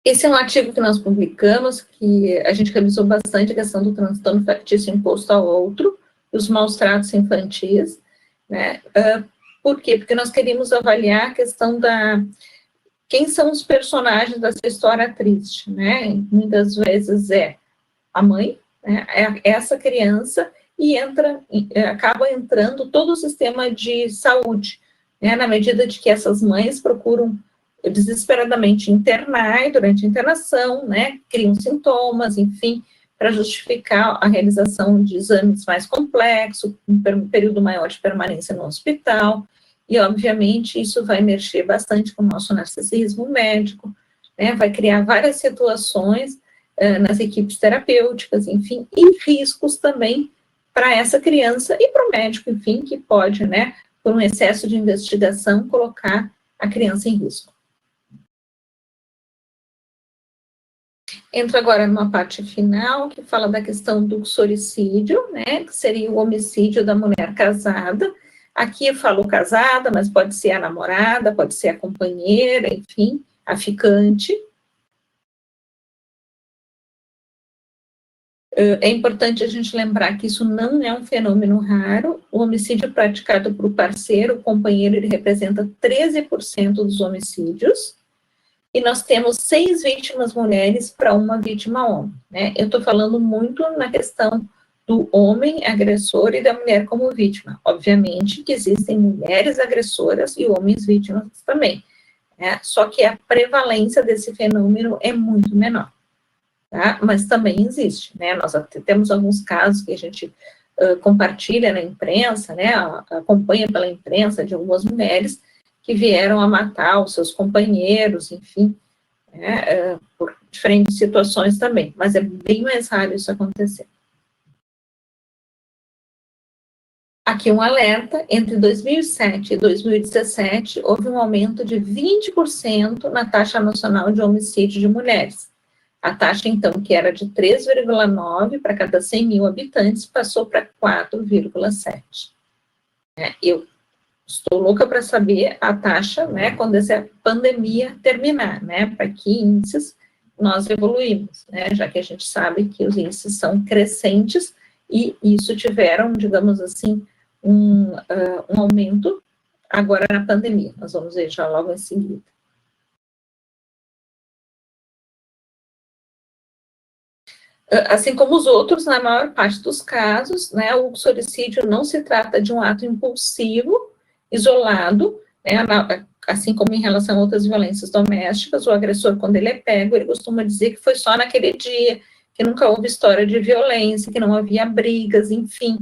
Esse é um artigo que nós publicamos, que a gente revisou bastante a questão do transtorno factício imposto ao outro, e os maus tratos infantis, né, por quê? Porque nós queríamos avaliar a questão quem são os personagens dessa história triste, né? Muitas vezes é a mãe, né? É essa criança, e acaba entrando todo o sistema de saúde, né? Na medida de que essas mães procuram desesperadamente internar, e durante a internação, né, criam sintomas, enfim, para justificar a realização de exames mais complexos, um período maior de permanência no hospital, e, obviamente, isso vai mexer bastante com o nosso narcisismo médico, né, vai criar várias situações nas equipes terapêuticas, enfim, e riscos também para essa criança e para o médico, enfim, que pode, né, por um excesso de investigação, colocar a criança em risco. Entro agora numa parte final, que fala da questão do uxoricídio, né, que seria o homicídio da mulher casada. Aqui eu falo casada, mas pode ser a namorada, pode ser a companheira, enfim, a ficante. É importante a gente lembrar que isso não é um fenômeno raro. O homicídio praticado por parceiro, o companheiro, ele representa 13% dos homicídios, e nós temos 6 vítimas mulheres para uma vítima homem, né? Eu estou falando muito na questão do homem agressor e da mulher como vítima. Obviamente que existem mulheres agressoras e homens vítimas também, né? Só que a prevalência desse fenômeno é muito menor. Tá? Mas também existe, né? Nós temos alguns casos que a gente compartilha na imprensa, né? Acompanha pela imprensa de algumas mulheres que vieram a matar os seus companheiros, enfim, né? Por diferentes situações também, mas é bem mais raro isso acontecer. Aqui um alerta: entre 2007 e 2017, houve um aumento de 20% na taxa nacional de homicídio de mulheres. A taxa, então, que era de 3,9 para cada 100 mil habitantes, passou para 4,7. Eu estou louca para saber a taxa, né, quando essa pandemia terminar, né, para que índices nós evoluímos, né, já que a gente sabe que os índices são crescentes e isso tiveram, digamos assim, um aumento agora na pandemia. Nós vamos ver já logo em seguida. Assim como os outros, na maior parte dos casos, né, o uxoricídio não se trata de um ato impulsivo, isolado, né, assim como em relação a outras violências domésticas. O agressor, quando ele é pego, ele costuma dizer que foi só naquele dia, que nunca houve história de violência, que não havia brigas, enfim,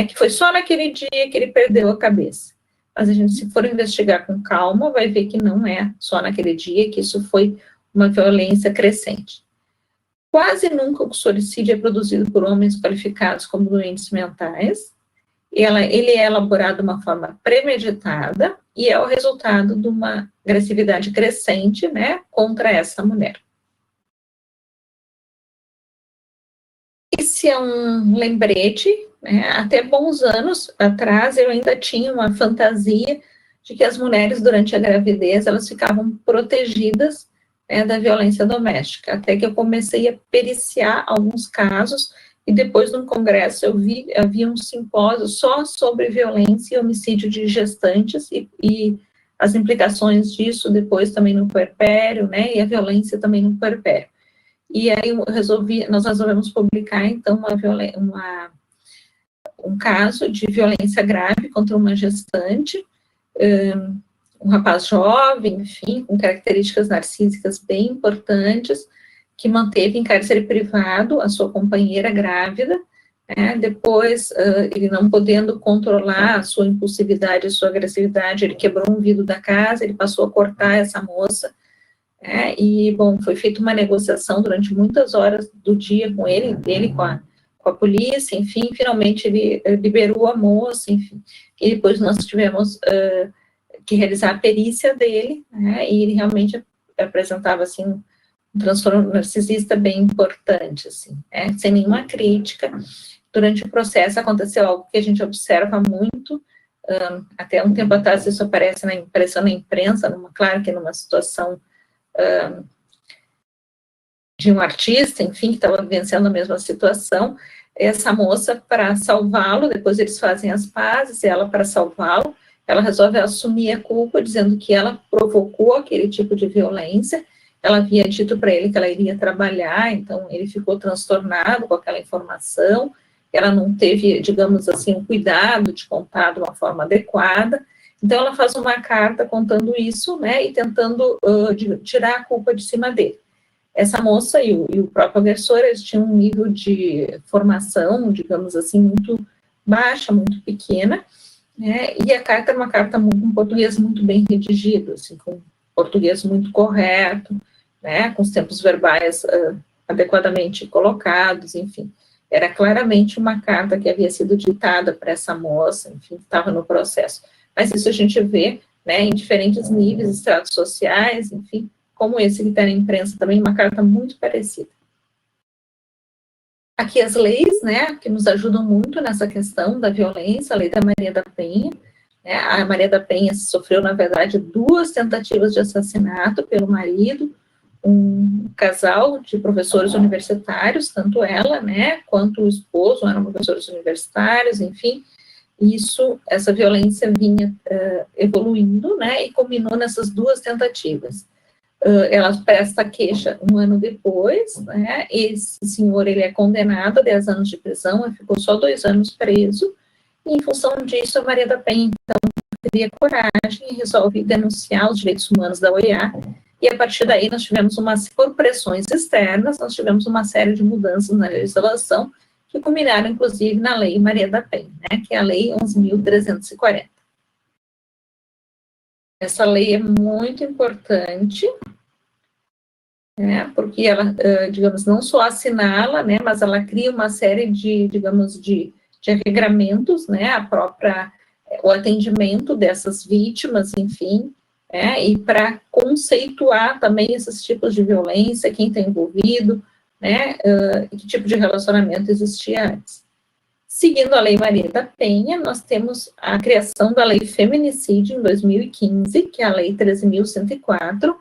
que foi só naquele dia que ele perdeu a cabeça. Mas a gente, se for investigar com calma, vai ver que não é só naquele dia, que isso foi uma violência crescente. Quase nunca o uxoricídio é produzido por homens qualificados como doentes mentais. Ele é elaborado de uma forma premeditada e é o resultado de uma agressividade crescente, né, contra essa mulher. Esse é um lembrete, né? Até bons anos atrás eu ainda tinha uma fantasia de que as mulheres, durante a gravidez, elas ficavam protegidas, né, da violência doméstica, até que eu comecei a periciar alguns casos, e depois, num congresso, havia um simpósio só sobre violência e homicídio de gestantes, e as implicações disso depois também no puerpério, né, e a violência também no puerpério. E aí nós resolvemos publicar, então, um caso de violência grave contra uma gestante, um rapaz jovem, enfim, com características narcísicas bem importantes, que manteve em cárcere privado a sua companheira grávida, né? Depois, ele não podendo controlar a sua impulsividade, a sua agressividade, ele quebrou um vidro da casa, ele passou a cortar essa moça, né? E, bom, foi feita uma negociação durante muitas horas do dia com ele com a polícia, enfim, finalmente ele liberou a moça, enfim, e depois nós tivemos que realizar a perícia dele, né, e ele realmente apresentava, assim, um transtorno narcisista bem importante, assim, né, sem nenhuma crítica. Durante o processo aconteceu algo que a gente observa muito, até um tempo atrás isso apareceu na imprensa, claro que numa situação de um artista, enfim, que estava vivenciando a mesma situação. Essa moça, para salvá-lo, depois eles fazem as pazes, e ela, para salvá-lo, ela resolve assumir a culpa, dizendo que ela provocou aquele tipo de violência. Ela havia dito para ele que ela iria trabalhar, então ele ficou transtornado com aquela informação. Ela não teve, digamos assim, um cuidado de contar de uma forma adequada. Então, ela faz uma carta contando isso, né, e tentando tirar a culpa de cima dele. Essa moça e o próprio agressor, eles tinham um nível de formação, digamos assim, muito baixa, muito pequena, né, e a carta era uma carta com português muito bem redigido, assim, com português muito correto, né, com os tempos verbais adequadamente colocados, enfim. Era claramente uma carta que havia sido ditada para essa moça, enfim, estava no processo. Mas isso a gente vê, né, em diferentes níveis, estratos sociais, enfim, como esse que está na imprensa também, uma carta muito parecida. Aqui as leis, né, que nos ajudam muito nessa questão da violência, a lei da Maria da Penha, né, a Maria da Penha sofreu, na verdade, 2 tentativas de assassinato pelo marido, um casal de professores universitários, tanto ela, né, quanto o esposo eram professores universitários, enfim, essa violência vinha evoluindo, né, e culminou nessas 2 tentativas. Ela presta queixa 1 ano depois, né, esse senhor, ele é condenado a 10 anos de prisão, ele ficou só 2 anos preso, e em função disso, a Maria da Penha, então, teria coragem e resolve denunciar os direitos humanos da OEA, e a partir daí nós tivemos por pressões externas, nós tivemos uma série de mudanças na legislação, que culminaram, inclusive, na Lei Maria da Penha, né, que é a Lei 11.340. Essa lei é muito importante, né, porque ela, digamos, não só assinala, né, mas ela cria uma série de, digamos, de regramentos, né, o atendimento dessas vítimas, enfim, e para conceituar também esses tipos de violência, quem está envolvido, né, que tipo de relacionamento existia antes. Seguindo a Lei Maria da Penha, nós temos a criação da Lei Feminicídio em 2015, que é a Lei 13.104,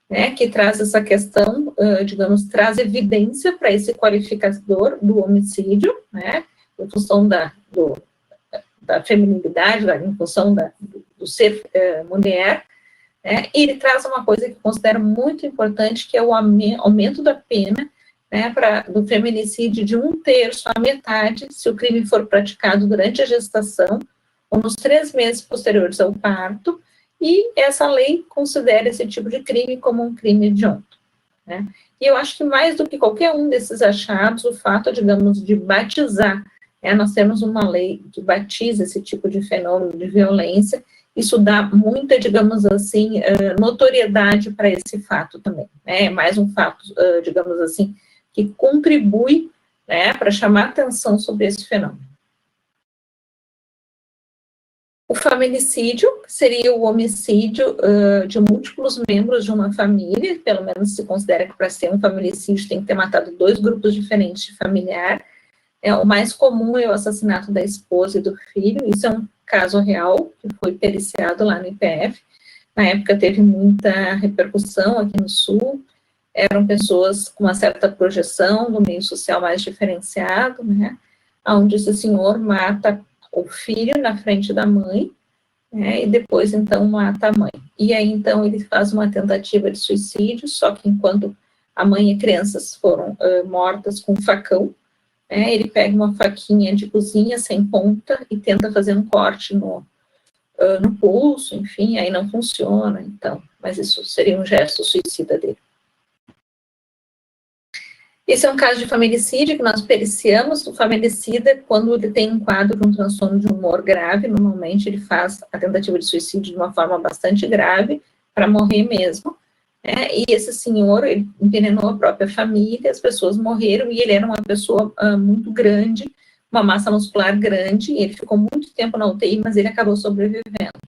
né, que traz essa questão, digamos, traz evidência para esse qualificador do homicídio, né, em função da feminilidade, em função do ser mulher, né, e ele traz uma coisa que eu considero muito importante, que é o aumento da pena, né, do feminicídio de 1/3 à metade, se o crime for praticado durante a gestação ou nos 3 meses posteriores ao parto, e essa lei considera esse tipo de crime como um crime hediondo, né. E eu acho que mais do que qualquer um desses achados, o fato, digamos, de batizar, nós temos uma lei que batiza esse tipo de fenômeno de violência, isso dá muita, digamos assim, notoriedade para esse fato também, né, é mais um fato, digamos assim, que contribui, né, para chamar atenção sobre esse fenômeno. O feminicídio seria o homicídio de múltiplos membros de uma família, pelo menos se considera que para ser um feminicídio tem que ter matado 2 grupos diferentes de familiar. O mais comum é o assassinato da esposa e do filho, isso é um caso real, que foi periciado lá no IPF, na época teve muita repercussão aqui no Sul, eram pessoas com uma certa projeção do meio social mais diferenciado, né, onde esse senhor mata o filho na frente da mãe, né, e depois, então, mata a mãe. E aí, então, ele faz uma tentativa de suicídio, só que enquanto a mãe e crianças foram mortas com um facão, ele pega uma faquinha de cozinha sem ponta e tenta fazer um corte no pulso, enfim, aí não funciona, então, mas isso seria um gesto suicida dele. Esse é um caso de feminicídio que nós periciamos. O feminicida, quando ele tem um quadro de um transtorno de humor grave, normalmente ele faz a tentativa de suicídio de uma forma bastante grave, para morrer mesmo, né? E esse senhor, ele envenenou a própria família, as pessoas morreram, e ele era uma pessoa muito grande, uma massa muscular grande, e ele ficou muito tempo na UTI, mas ele acabou sobrevivendo.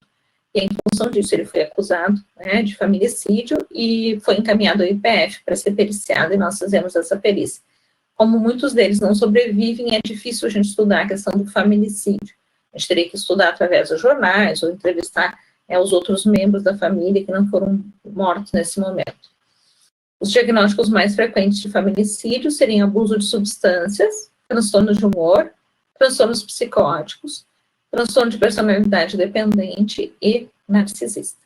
E em função disso, ele foi acusado, né, de feminicídio e foi encaminhado ao IPF para ser periciado, e nós fizemos essa perícia. Como muitos deles não sobrevivem, é difícil a gente estudar a questão do feminicídio. A gente teria que estudar através dos jornais ou entrevistar os outros membros da família que não foram mortos nesse momento. Os diagnósticos mais frequentes de feminicídio seriam abuso de substâncias, transtorno de humor, transtornos psicóticos, transtorno de personalidade dependente e narcisista.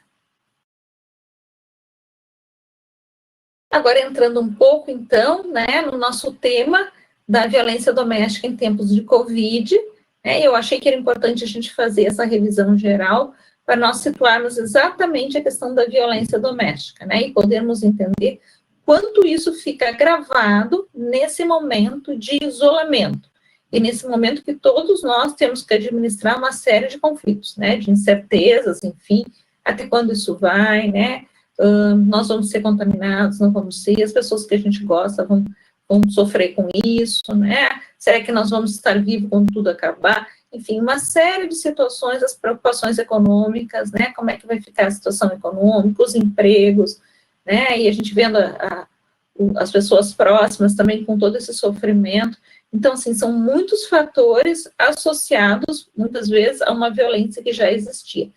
Agora, entrando um pouco, então, né, no nosso tema da violência doméstica em tempos de Covid, eu achei que era importante a gente fazer essa revisão geral para nós situarmos exatamente a questão da violência doméstica, né, e podermos entender quanto isso fica gravado nesse momento de isolamento, e nesse momento que todos nós temos que administrar uma série de conflitos, né, de incertezas, enfim, até quando isso vai, né, nós vamos ser contaminados, não vamos ser, as pessoas que a gente gosta vão sofrer com isso, né, será que nós vamos estar vivos quando tudo acabar? Enfim, uma série de situações, as preocupações econômicas, né, como é que vai ficar a situação econômica, os empregos, né, e a gente vendo as pessoas próximas também com todo esse sofrimento. Então, assim, são muitos fatores associados, muitas vezes, a uma violência que já existia.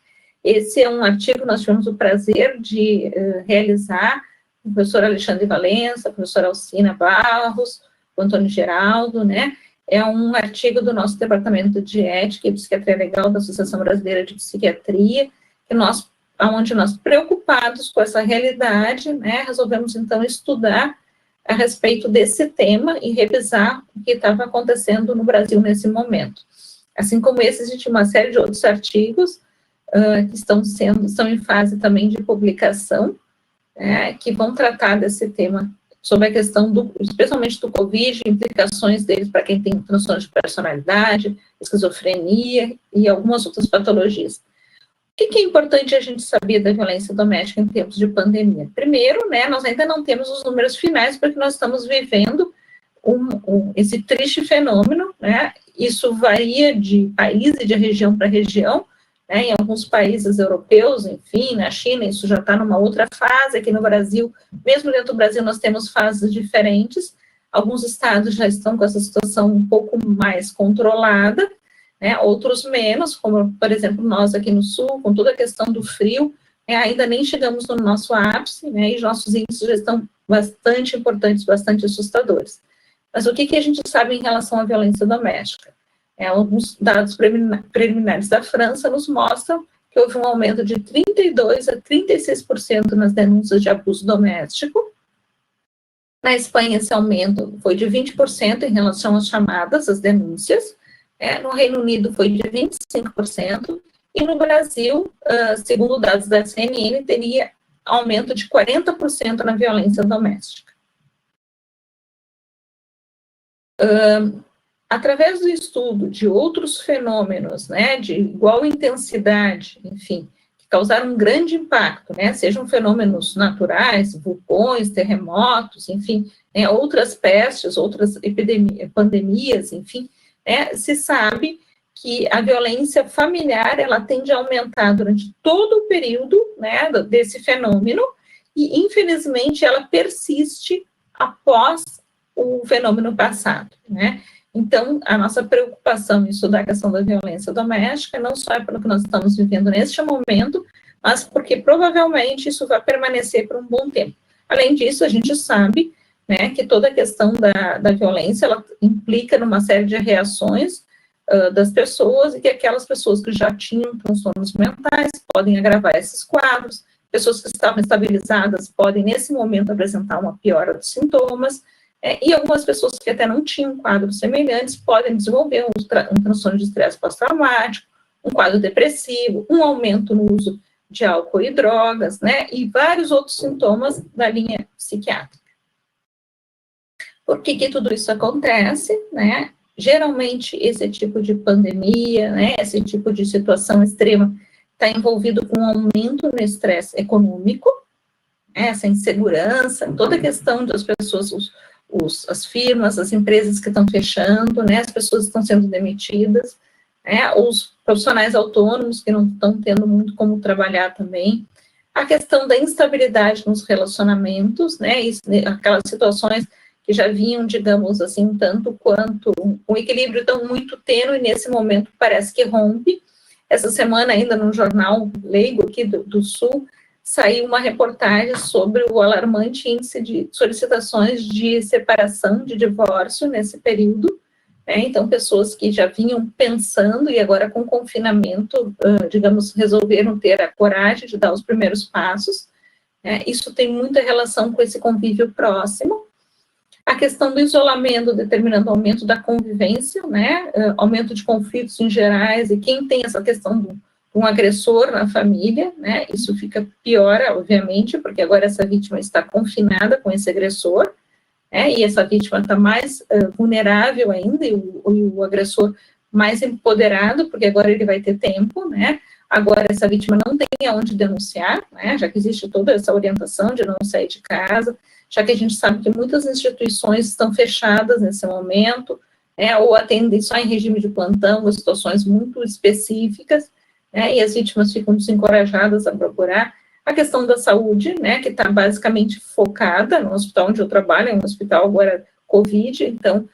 Esse é um artigo que nós tivemos o prazer de realizar, o professor Alexandre Valença, a professora Alcina Barros, o Antônio Geraldo, né, é um artigo do nosso Departamento de Ética e Psiquiatria Legal da Associação Brasileira de Psiquiatria, onde nós, preocupados com essa realidade, né, resolvemos, então, estudar a respeito desse tema e revisar o que estava acontecendo no Brasil nesse momento. Assim como esse, existe uma série de outros artigos que estão em fase também de publicação, que vão tratar desse tema, sobre a questão, especialmente do Covid, implicações deles para quem tem transtorno de personalidade, esquizofrenia e algumas outras patologias. O que é importante a gente saber da violência doméstica em tempos de pandemia? Primeiro, né, nós ainda não temos os números finais, porque nós estamos vivendo esse triste fenômeno, né, isso varia de país e de região para região, né, em alguns países europeus, enfim, na China, isso já está numa outra fase, aqui no Brasil, mesmo dentro do Brasil, nós temos fases diferentes, alguns estados já estão com essa situação um pouco mais controlada, né, outros menos, como, por exemplo, nós aqui no Sul, com toda a questão do frio, ainda nem chegamos no nosso ápice, né, e nossos índices já estão bastante importantes, bastante assustadores. Mas o que a gente sabe em relação à violência doméstica? Alguns dados preliminares da França nos mostram que houve um aumento de 32% a 36% nas denúncias de abuso doméstico. Na Espanha, esse aumento foi de 20% em relação às chamadas, às denúncias. No Reino Unido, foi de 25%. E no Brasil, segundo dados da CNN, teria aumento de 40% na violência doméstica. Através do estudo de outros fenômenos, né, de igual intensidade, enfim, que causaram um grande impacto, né, sejam fenômenos naturais, vulcões, terremotos, enfim, né, outras pestes, outras pandemias, enfim, né, se sabe que a violência familiar, ela tende a aumentar durante todo o período, né, desse fenômeno, e, infelizmente, ela persiste após o fenômeno passado, né. Então, a nossa preocupação em estudar a questão da violência doméstica não só é pelo que nós estamos vivendo neste momento, mas porque provavelmente isso vai permanecer por um bom tempo. Além disso, a gente sabe, né, que toda a questão da violência, ela implica numa série de reações das pessoas, e que aquelas pessoas que já tinham transtornos mentais podem agravar esses quadros, pessoas que estavam estabilizadas podem, nesse momento, apresentar uma piora dos sintomas, e algumas pessoas que até não tinham quadros semelhantes podem desenvolver um transtorno de estresse pós-traumático, um quadro depressivo, um aumento no uso de álcool e drogas, né, e vários outros sintomas da linha psiquiátrica. Por que tudo isso acontece, né? Geralmente, esse tipo de pandemia, né, esse tipo de situação extrema está envolvido com um aumento no estresse econômico, essa insegurança, toda a questão das pessoas, as firmas, as empresas que estão fechando, né, as pessoas estão sendo demitidas, né, os profissionais autônomos que não estão tendo muito como trabalhar também, a questão da instabilidade nos relacionamentos, né, aquelas situações que já vinham, digamos assim, tanto quanto um equilíbrio tão muito tênue, nesse momento parece que rompe. Essa semana, ainda no jornal leigo aqui do Sul, saiu uma reportagem sobre o alarmante índice de solicitações de separação, de divórcio nesse período, né? Então, pessoas que já vinham pensando e agora com confinamento, digamos, resolveram ter a coragem de dar os primeiros passos, né? Isso tem muita relação com esse convívio próximo. A questão do isolamento determinando aumento da convivência, né? Aumento de conflitos em gerais, e quem tem essa questão um agressor na família, né? Isso fica pior, obviamente, porque agora essa vítima está confinada com esse agressor, né? E essa vítima está mais vulnerável ainda, e o agressor mais empoderado, porque agora ele vai ter tempo, né? Agora essa vítima não tem aonde denunciar, né? Já que existe toda essa orientação de não sair de casa, já que a gente sabe que muitas instituições estão fechadas nesse momento, né? Ou atendem só em regime de plantão, em situações muito específicas, né? E as vítimas ficam desencorajadas a procurar. A questão da saúde, né? Que está basicamente focada no hospital onde eu trabalho, é um hospital agora Covid, então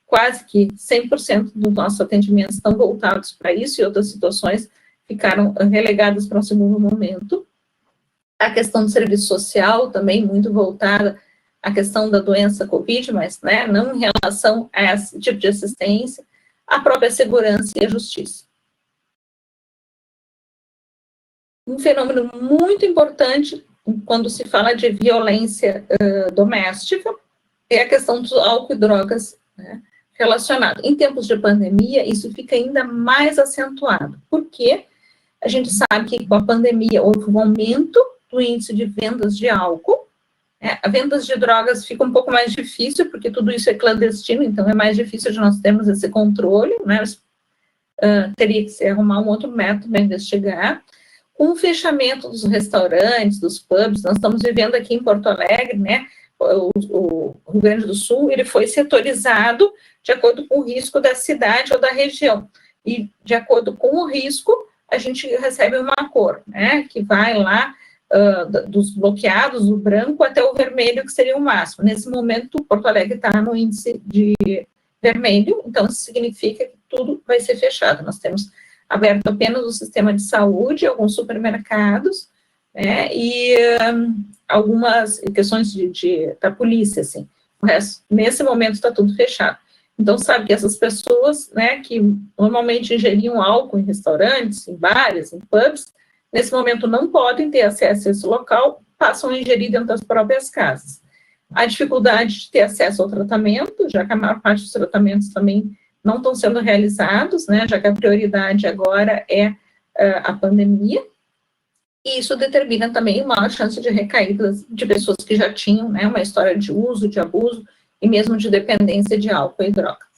quase que 100% dos nossos atendimentos estão voltados para isso, e outras situações ficaram relegadas para um segundo momento. A questão do serviço social também muito voltada à questão da doença Covid, mas, né, não em relação a esse tipo de assistência, a própria segurança e a justiça. Um fenômeno muito importante quando se fala de violência doméstica é a questão do álcool e drogas, né, relacionado. Em tempos de pandemia, isso fica ainda mais acentuado, porque a gente sabe que com a pandemia houve um aumento do índice de vendas de álcool, né? A vendas de drogas fica um pouco mais difícil, porque tudo isso é clandestino, então é mais difícil de nós termos esse controle, né? Teria que se arrumar um outro método para investigar. Com o fechamento dos restaurantes, dos pubs, nós estamos vivendo aqui em Porto Alegre, né? O Rio Grande do Sul, ele foi setorizado de acordo com o risco da cidade ou da região, e de acordo com o risco, a gente recebe uma cor, né, que vai lá dos bloqueados, do branco até o vermelho, que seria o máximo. Nesse momento, Porto Alegre está no índice de vermelho, então isso significa que tudo vai ser fechado. Nós temos aberto apenas o sistema de saúde, alguns supermercados, né, e algumas questões da polícia, assim. O resto, nesse momento, está tudo fechado. Então, sabe que essas pessoas, né, que normalmente ingeriam álcool em restaurantes, em bares, em pubs, nesse momento não podem ter acesso a esse local, passam a ingerir dentro das próprias casas. A dificuldade de ter acesso ao tratamento, já que a maior parte dos tratamentos também não estão sendo realizados, né, já que a prioridade agora é a pandemia, e isso determina também uma chance de recaídas de pessoas que já tinham, né, uma história de uso, de abuso, e mesmo de dependência de álcool e drogas.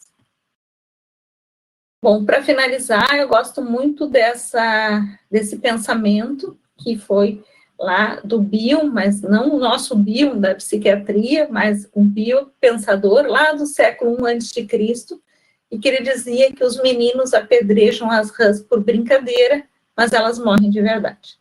Bom, para finalizar, eu gosto muito desse pensamento que foi lá do Bion, mas não o nosso Bion da psiquiatria, mas um biopensador lá do século I a.C., e que ele dizia que os meninos apedrejam as rãs por brincadeira, mas elas morrem de verdade.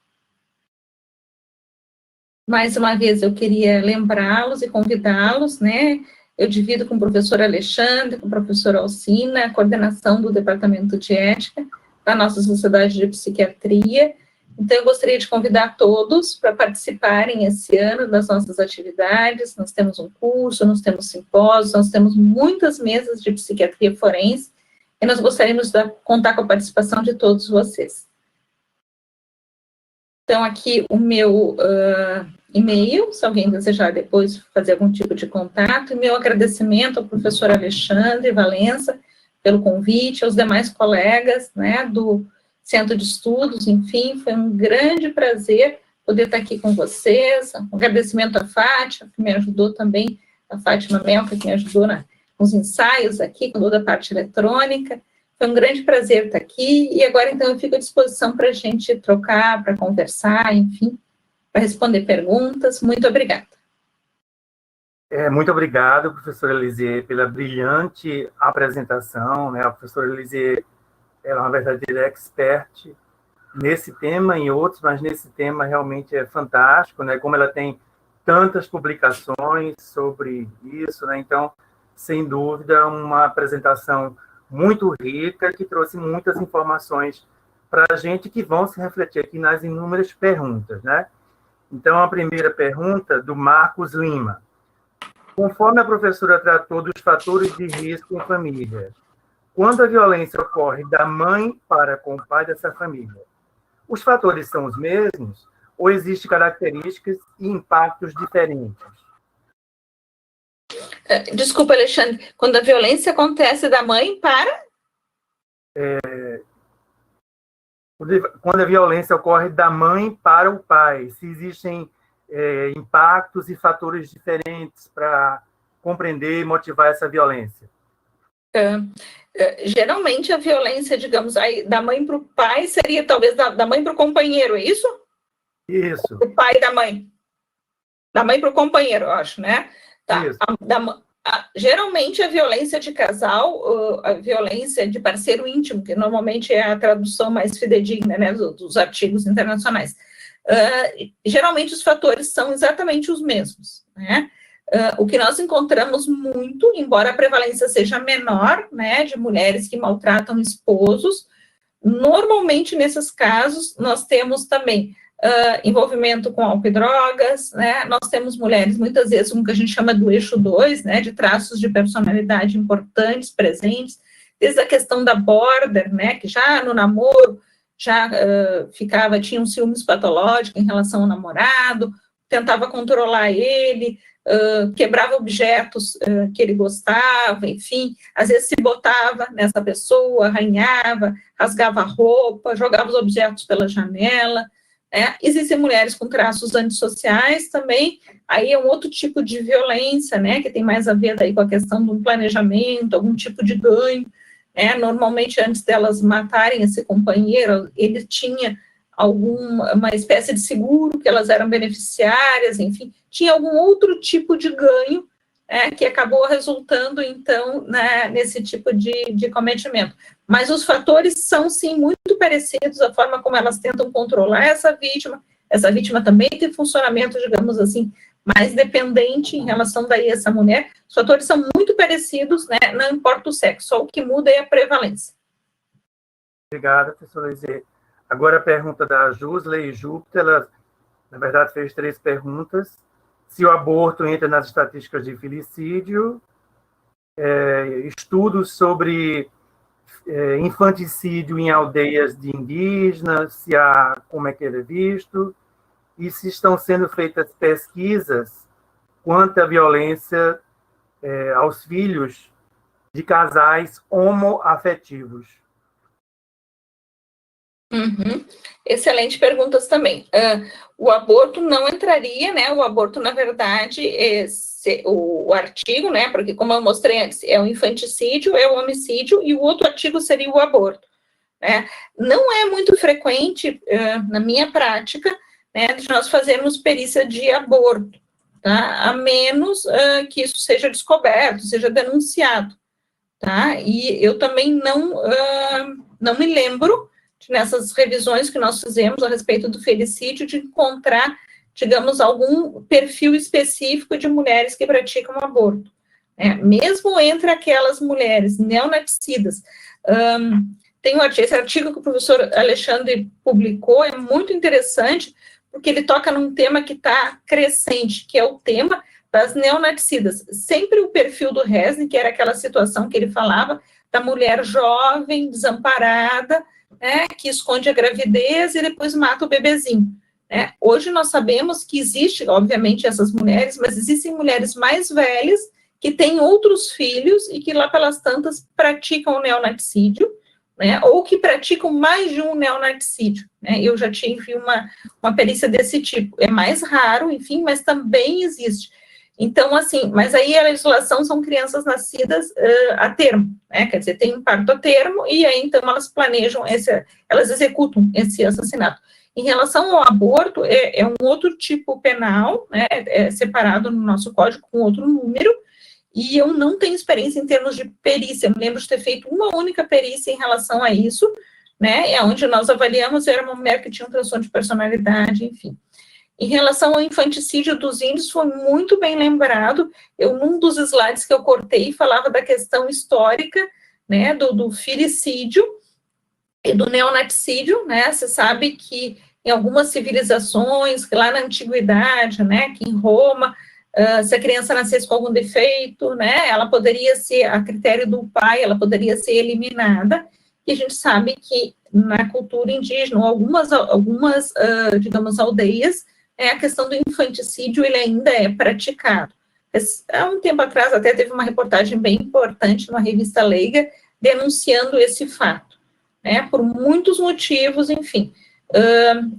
Mais uma vez, eu queria lembrá-los e convidá-los, né? Eu divido com o professor Alexandre, com o professor Alcina, a coordenação do Departamento de Ética da nossa Sociedade de Psiquiatria. Então, eu gostaria de convidar todos para participarem esse ano das nossas atividades. Nós temos um curso, nós temos simpósios, nós temos muitas mesas de psiquiatria forense, e nós gostaríamos de contar com a participação de todos vocês. Então, aqui o meu e-mail, se alguém desejar depois fazer algum tipo de contato, e meu agradecimento ao professor Alexandre Valença pelo convite, aos demais colegas, né, do Centro de Estudos, enfim, foi um grande prazer poder estar aqui com vocês. Um agradecimento à Fátima, que me ajudou também, a Fátima Melca, que me ajudou nos ensaios aqui, com toda a parte eletrônica. Foi um grande prazer estar aqui, e agora, então, eu fico à disposição para a gente trocar, para conversar, enfim, para responder perguntas. Muito obrigada. Muito obrigado, professora Elisier, pela brilhante apresentação, né? A professora Elisier, ela é uma verdadeira expert nesse tema e em outros, mas nesse tema realmente é fantástico, né? Como ela tem tantas publicações sobre isso, né? Então, sem dúvida, uma apresentação muito rica, que trouxe muitas informações para a gente que vão se refletir aqui nas inúmeras perguntas, né? Então, a primeira pergunta do Marcos Lima. Conforme a professora tratou dos fatores de risco em família, quando a violência ocorre da mãe para com o pai dessa família, os fatores são os mesmos ou existem características e impactos diferentes? Desculpa, Alexandre, quando a violência acontece da mãe para? quando a violência ocorre da mãe para o pai, se existem impactos e fatores diferentes para compreender e motivar essa violência. Geralmente a violência, digamos, aí, da mãe para o pai seria talvez da mãe para o companheiro, é isso? Isso. O pai da mãe. Da mãe para o companheiro, eu acho, né? Tá. Isso. Geralmente a violência de casal, a violência de parceiro íntimo, que normalmente é a tradução mais fidedigna, né, dos artigos internacionais. Geralmente os fatores são exatamente os mesmos, né? O que nós encontramos muito, embora a prevalência seja menor, né, de mulheres que maltratam esposos, normalmente nesses casos nós temos também envolvimento com álcool e drogas, né? Nós temos mulheres, muitas vezes, como que a gente chama do eixo 2, né? De traços de personalidade importantes, presentes, desde a questão da border, né? Que já no namoro já tinha um ciúmes patológico em relação ao namorado, tentava controlar ele, quebrava objetos que ele gostava, enfim, às vezes se botava nessa pessoa, arranhava, rasgava a roupa, jogava os objetos pela janela. Existem mulheres com traços antissociais também, aí é um outro tipo de violência, né, que tem mais a ver daí com a questão do planejamento, algum tipo de ganho, né, normalmente antes delas matarem esse companheiro, ele tinha uma espécie de seguro, que elas eram beneficiárias, enfim, tinha algum outro tipo de ganho, que acabou resultando, então, né, nesse tipo de cometimento. Mas os fatores são, sim, muito parecidos, a forma como elas tentam controlar essa vítima também tem funcionamento, digamos assim, mais dependente em relação daí a essa mulher, os fatores são muito parecidos, né, não importa o sexo, só o que muda é a prevalência. Obrigada, professora Lizzie. Agora a pergunta da Jusley Júpiter, ela, na verdade, fez 3 perguntas. Se o aborto entra nas estatísticas de filicídio, estudos sobre infanticídio em aldeias de indígenas, como é que ele é visto, e se estão sendo feitas pesquisas quanto à violência aos filhos de casais homoafetivos. Uhum. Excelente perguntas também. O aborto não entraria, né? O aborto, na verdade, o artigo, né? Porque, como eu mostrei antes, é o infanticídio, é o homicídio, e o outro artigo seria o aborto, né? Não é muito frequente, na minha prática, né, de nós fazermos perícia de aborto, tá? A menos que isso seja descoberto, seja denunciado, tá? E eu também não me lembro, nessas revisões que nós fizemos a respeito do felicídio, de encontrar, digamos, algum perfil específico de mulheres que praticam aborto. Mesmo entre aquelas mulheres neonaticidas, tem esse artigo que o professor Alexandre publicou, é muito interessante, porque ele toca num tema que está crescente, que é o tema das neonaticidas. Sempre o perfil do Resnick, que era aquela situação que ele falava, da mulher jovem, desamparada, que esconde a gravidez e depois mata o bebezinho. Hoje nós sabemos que existe, obviamente, essas mulheres, mas existem mulheres mais velhas que têm outros filhos e que lá pelas tantas praticam o neonaticídio, ou que praticam mais de um neonaticídio. Eu já tive uma perícia desse tipo. É mais raro, enfim, mas também existe. Então, assim, mas aí a legislação são crianças nascidas a termo, quer dizer, tem um parto a termo, e aí, então, elas planejam, elas executam esse assassinato. Em relação ao aborto, é um outro tipo penal, é separado no nosso código com outro número, e eu não tenho experiência em termos de perícia, eu me lembro de ter feito uma única perícia em relação a isso, onde nós avaliamos, era uma mulher que tinha um transtorno de personalidade, enfim. Em relação ao infanticídio dos índios, foi muito bem lembrado. Num dos slides que eu cortei, falava da questão histórica, do filicídio e do neonaticídio, Você sabe que em algumas civilizações, lá na antiguidade, que em Roma, se a criança nascesse com algum defeito, ela poderia ser, a critério do pai, ela poderia ser eliminada. E a gente sabe que na cultura indígena, algumas digamos, aldeias, a questão do infanticídio, ele ainda é praticado. Há um tempo atrás, até teve uma reportagem bem importante numa revista leiga, denunciando esse fato. né, por muitos motivos, enfim.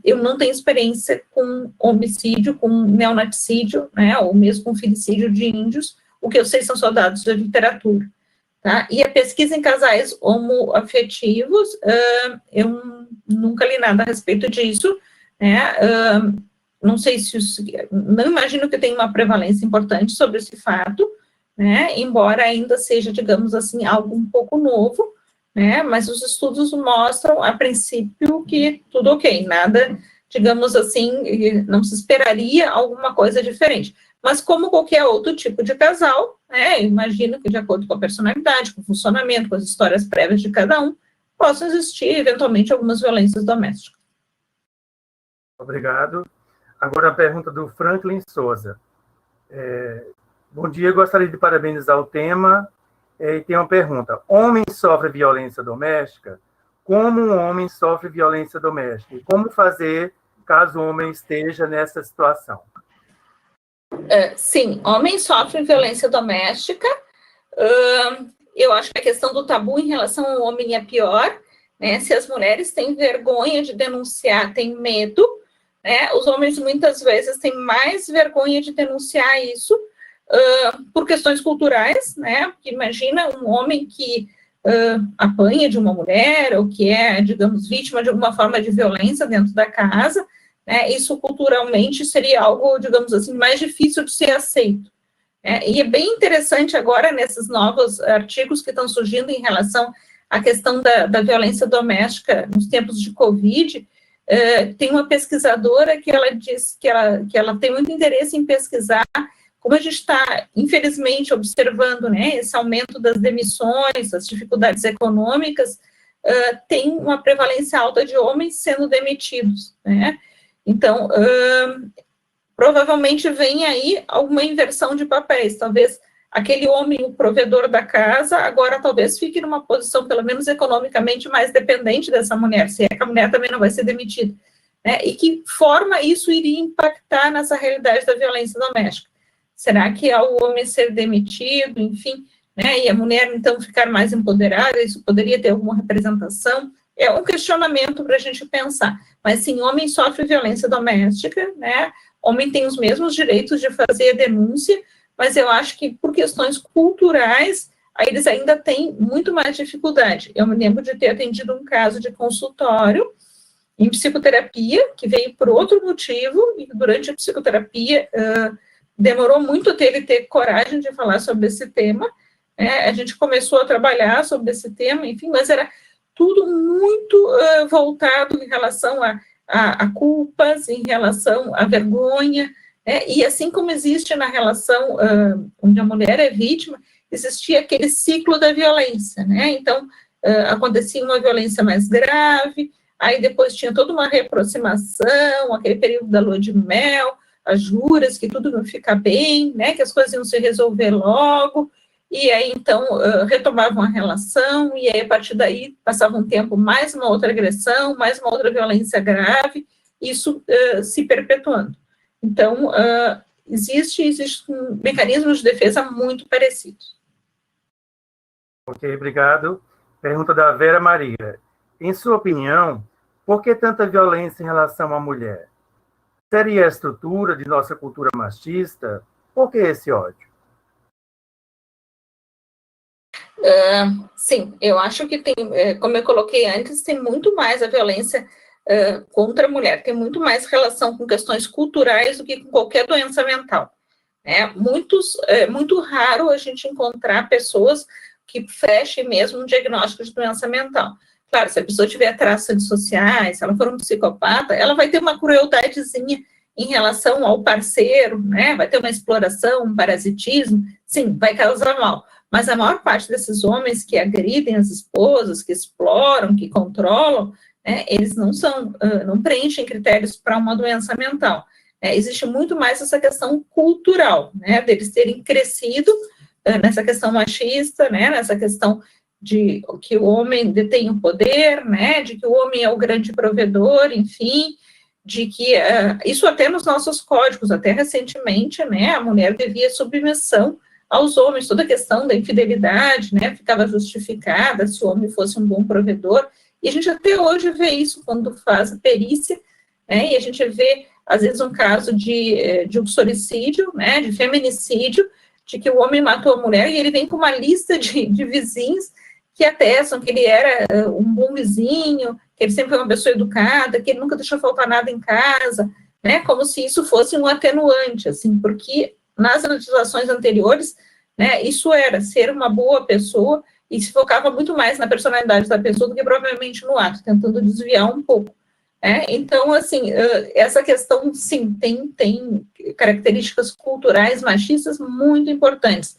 Eu não tenho experiência com homicídio, com neonaticídio, né, ou mesmo com filicídio de índios, o que eu sei são só dados da literatura, tá? E a pesquisa em casais homoafetivos, eu nunca li nada a respeito disso, né, não sei se isso, não imagino que tenha uma prevalência importante sobre esse fato, né, embora ainda seja, digamos assim, algo um pouco novo, né, mas os estudos mostram, a princípio, que tudo ok, nada, digamos assim, não se esperaria alguma coisa diferente. Mas como qualquer outro tipo de casal, né, imagino que de acordo com a personalidade, com o funcionamento, com as histórias prévias de cada um, possam existir, eventualmente, algumas violências domésticas. Obrigado. Agora a pergunta do Franklin Souza. Bom dia, gostaria de parabenizar o tema. E tem uma pergunta. Homem sofre violência doméstica? Como um homem sofre violência doméstica? E como fazer caso o homem esteja nessa situação? Sim, homem sofre violência doméstica. Eu acho que a questão do tabu em relação ao homem é pior, né? Se as mulheres têm vergonha de denunciar, têm medo, né? Os homens muitas vezes têm mais vergonha de denunciar isso por questões culturais, né? Porque imagina um homem que apanha de uma mulher ou que é, digamos, vítima de alguma forma de violência dentro da casa, né? Isso culturalmente seria algo, digamos assim, mais difícil de ser aceito. E é bem interessante agora, nesses novos artigos que estão surgindo em relação à questão da violência doméstica nos tempos de Covid, tem uma pesquisadora que ela diz que ela tem muito interesse em pesquisar como a gente está, infelizmente, observando, né, esse aumento das demissões, as dificuldades econômicas, tem uma prevalência alta de homens sendo demitidos, né? Então, provavelmente vem aí alguma inversão de papéis, talvez aquele homem, o provedor da casa, agora talvez fique numa posição, pelo menos economicamente, mais dependente dessa mulher, se é que a mulher também não vai ser demitida, né? E que forma isso iria impactar nessa realidade da violência doméstica? Será que ao homem ser demitido, enfim, né, e a mulher então ficar mais empoderada, isso poderia ter alguma representação? É um questionamento para a gente pensar, mas sim, homem sofre violência doméstica, né? Homem tem os mesmos direitos de fazer a denúncia, mas eu acho que por questões culturais, aí eles ainda têm muito mais dificuldade. Eu me lembro de ter atendido um caso de consultório em psicoterapia, que veio por outro motivo, e durante a psicoterapia demorou muito até ele ter coragem de falar sobre esse tema, a gente começou a trabalhar sobre esse tema, enfim, mas era tudo muito voltado em relação a culpas, em relação à vergonha, e assim como existe na relação onde a mulher é vítima, existia aquele ciclo da violência, né? Então, acontecia uma violência mais grave, aí depois tinha toda uma reaproximação, aquele período da lua de mel, as juras, que tudo não fica bem, né? Que as coisas iam se resolver logo, e aí, então, retomavam a relação, e aí, a partir daí, passava um tempo, mais uma outra agressão, mais uma outra violência grave, isso se perpetuando. Então, existem mecanismos de defesa muito parecidos. Ok, obrigado. Pergunta da Vera Maria. Em sua opinião, por que tanta violência em relação à mulher? Seria a estrutura de nossa cultura machista? Por que esse ódio? Sim, eu acho que tem, como eu coloquei antes, tem muito mais a violência contra a mulher, tem muito mais relação com questões culturais do que com qualquer doença mental. Muito raro a gente encontrar pessoas que fechem mesmo um diagnóstico de doença mental. Claro, se a pessoa tiver traços antissociais, se ela for um psicopata, ela vai ter uma crueldadezinha em relação ao parceiro, né? Vai ter uma exploração, um parasitismo, sim, vai causar mal. Mas a maior parte desses homens que agridem as esposas, que exploram, que controlam, né, eles não preenchem critérios para uma doença mental. Existe muito mais essa questão cultural, né, deles terem crescido nessa questão machista, né, nessa questão de que o homem detém o poder, né, de que o homem é o grande provedor, enfim, de que isso até nos nossos códigos, até recentemente, né, a mulher devia submissão aos homens, toda a questão da infidelidade, né, ficava justificada se o homem fosse um bom provedor, E a gente até hoje vê isso quando faz a perícia, né, e a gente vê, às vezes, um caso de uxoricídio, né, de feminicídio, de que o homem matou a mulher, e ele vem com uma lista de vizinhos que atestam que ele era um bom vizinho, que ele sempre foi uma pessoa educada, que ele nunca deixou faltar nada em casa, né, como se isso fosse um atenuante, assim, porque nas legislações anteriores, né, isso era ser uma boa pessoa, e se focava muito mais na personalidade da pessoa do que propriamente no ato, tentando desviar um pouco. Então, assim, essa questão, sim, tem características culturais machistas muito importantes,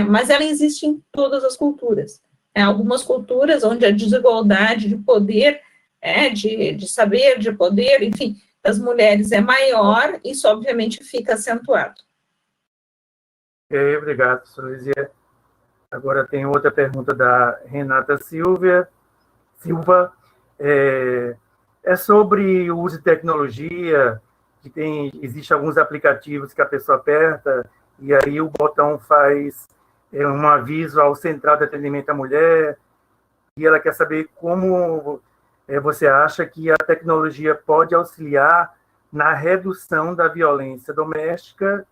mas ela existe em todas as culturas. Algumas culturas onde a desigualdade de poder, de saber, de poder, enfim, das mulheres é maior, isso obviamente fica acentuado. Obrigado, Suízia. Agora tem outra pergunta da Renata Silva. É sobre o uso de tecnologia, que existe alguns aplicativos que a pessoa aperta e aí o botão faz um aviso ao Central de Atendimento à Mulher, e ela quer saber como você acha que a tecnologia pode auxiliar na redução da violência doméstica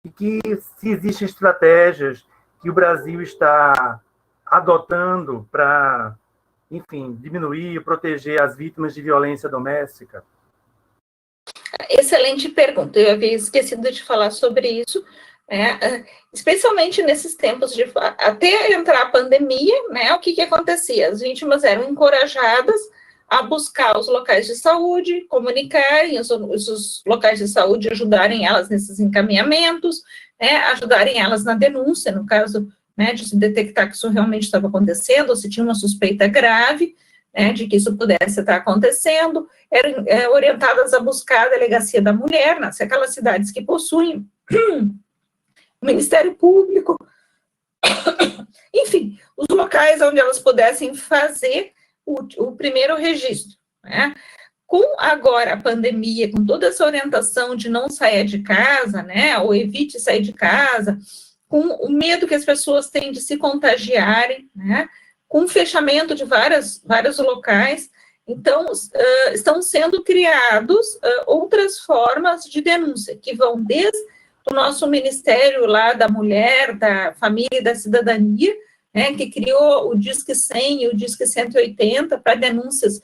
e que se existem estratégias que o Brasil está adotando para, enfim, diminuir e proteger as vítimas de violência doméstica. Excelente pergunta, eu havia esquecido de falar sobre isso, especialmente nesses tempos até entrar a pandemia, né, o que acontecia? As vítimas eram encorajadas a buscar os locais de saúde, comunicarem, os locais de saúde ajudarem elas nesses encaminhamentos, ajudarem elas na denúncia, no caso, de se detectar que isso realmente estava acontecendo, ou se tinha uma suspeita grave, de que isso pudesse estar acontecendo, eram orientadas a buscar a delegacia da mulher, aquelas cidades que possuem o Ministério Público, enfim, os locais onde elas pudessem fazer o primeiro registro, Com agora a pandemia, com toda essa orientação de não sair de casa, ou evite sair de casa, com o medo que as pessoas têm de se contagiarem, com o fechamento de vários locais, então, estão sendo criados outras formas de denúncia, que vão desde o nosso Ministério lá da Mulher, da Família e da Cidadania, que criou o Disque 100 e o Disque 180 para denúncias,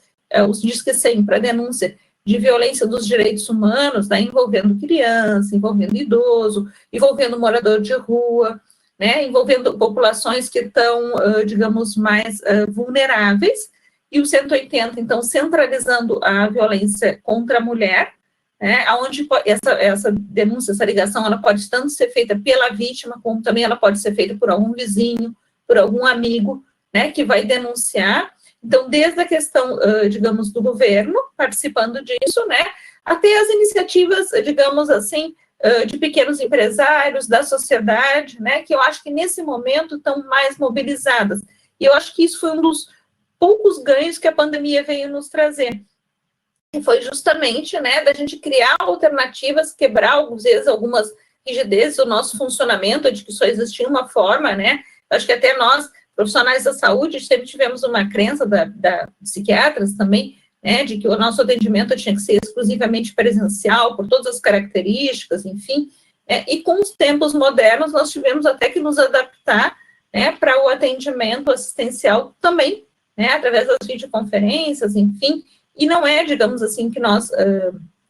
os Disque 100 para denúncia de violência dos direitos humanos, envolvendo criança, envolvendo idoso, envolvendo morador de rua, envolvendo populações que estão, digamos, mais vulneráveis, e o 180, então, centralizando a violência contra a mulher, onde essa denúncia, essa ligação, ela pode tanto ser feita pela vítima, como também ela pode ser feita por algum vizinho, por algum amigo, que vai denunciar. Então, desde a questão, digamos, do governo, participando disso, até as iniciativas, digamos assim, de pequenos empresários, da sociedade, que eu acho que nesse momento estão mais mobilizadas. E eu acho que isso foi um dos poucos ganhos que a pandemia veio nos trazer. E foi justamente, da gente criar alternativas, quebrar, às vezes, algumas rigidezes do nosso funcionamento, de que só existia uma forma, Acho que até nós, profissionais da saúde, sempre tivemos uma crença da psiquiatras também, de que o nosso atendimento tinha que ser exclusivamente presencial, por todas as características, enfim, e com os tempos modernos, nós tivemos até que nos adaptar, para o atendimento assistencial também, através das videoconferências, enfim, e não é, digamos assim, que nós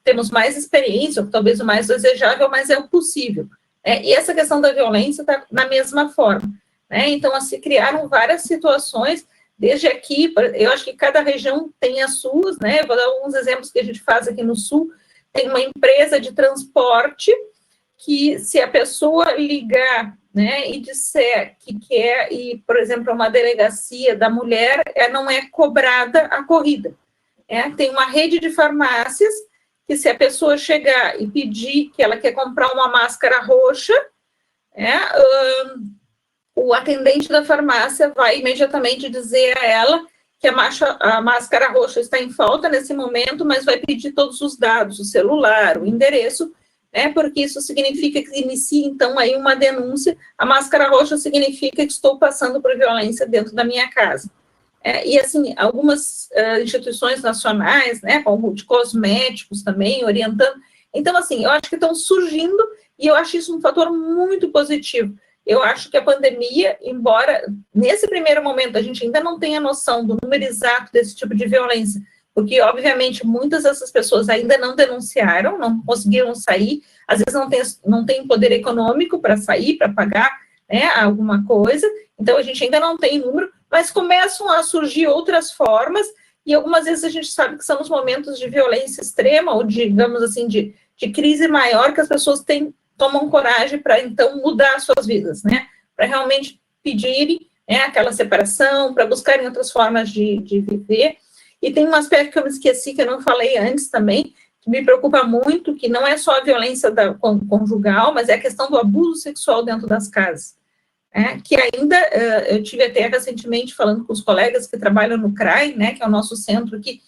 temos mais experiência, ou talvez o mais desejável, mas é o possível. E essa questão da violência está na mesma forma. Então, se criaram várias situações, desde aqui, eu acho que cada região tem as suas, vou dar alguns exemplos que a gente faz aqui no Sul, tem uma empresa de transporte que, se a pessoa ligar, e disser que quer ir, por exemplo, a uma delegacia da mulher, não é cobrada a corrida. Tem uma rede de farmácias que, se a pessoa chegar e pedir que ela quer comprar uma máscara roxa, o atendente da farmácia vai imediatamente dizer a ela que a máscara roxa está em falta nesse momento, mas vai pedir todos os dados, o celular, o endereço, porque isso significa que inicia, então, aí uma denúncia. A máscara roxa significa que estou passando por violência dentro da minha casa. E, assim, algumas instituições nacionais, né, como de cosméticos também, orientando. Então, assim, eu acho que estão surgindo, e eu acho isso um fator muito positivo. Eu acho que a pandemia, embora nesse primeiro momento a gente ainda não tenha noção do número exato desse tipo de violência, porque, obviamente, muitas dessas pessoas ainda não denunciaram, não conseguiram sair, às vezes não tem poder econômico para sair, para pagar, né, alguma coisa, então a gente ainda não tem número, mas começam a surgir outras formas, e algumas vezes a gente sabe que são os momentos de violência extrema, ou, digamos assim, de crise maior, que as pessoas tomam coragem para, então, mudar suas vidas, né, para realmente pedirem, né, aquela separação, para buscarem outras formas de viver. E tem um aspecto que eu me esqueci, que eu não falei antes também, que me preocupa muito, que não é só a violência conjugal, mas é a questão do abuso sexual dentro das casas. Que ainda, eu tive até recentemente falando com os colegas que trabalham no CRAI, né, que é o nosso centro que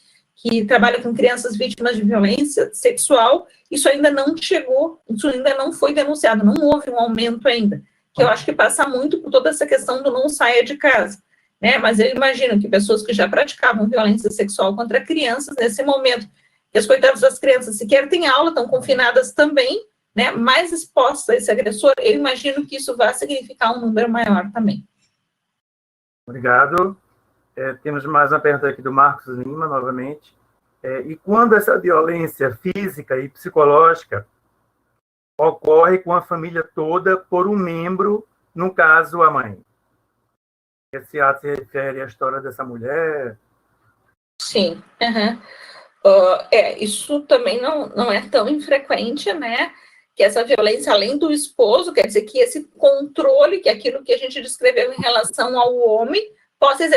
trabalha com crianças vítimas de violência sexual, isso ainda não chegou, isso ainda não foi denunciado, não houve um aumento ainda, que eu acho que passa muito por toda essa questão do não saia de casa. Né, mas eu imagino que pessoas que já praticavam violência sexual contra crianças, nesse momento, que as coitadas das crianças sequer têm aula, estão confinadas também, né, mais expostas a esse agressor, eu imagino que isso vai significar um número maior também. Obrigado. Temos mais uma pergunta aqui do Marcos Lima, novamente. E quando essa violência física e psicológica ocorre com a família toda por um membro, no caso, a mãe? Esse ato se refere à história dessa mulher? Sim. Uhum. Isso também não é tão infrequente, né? Que essa violência, além do esposo, quer dizer que esse controle, que é aquilo que a gente descreveu em relação ao homem, possa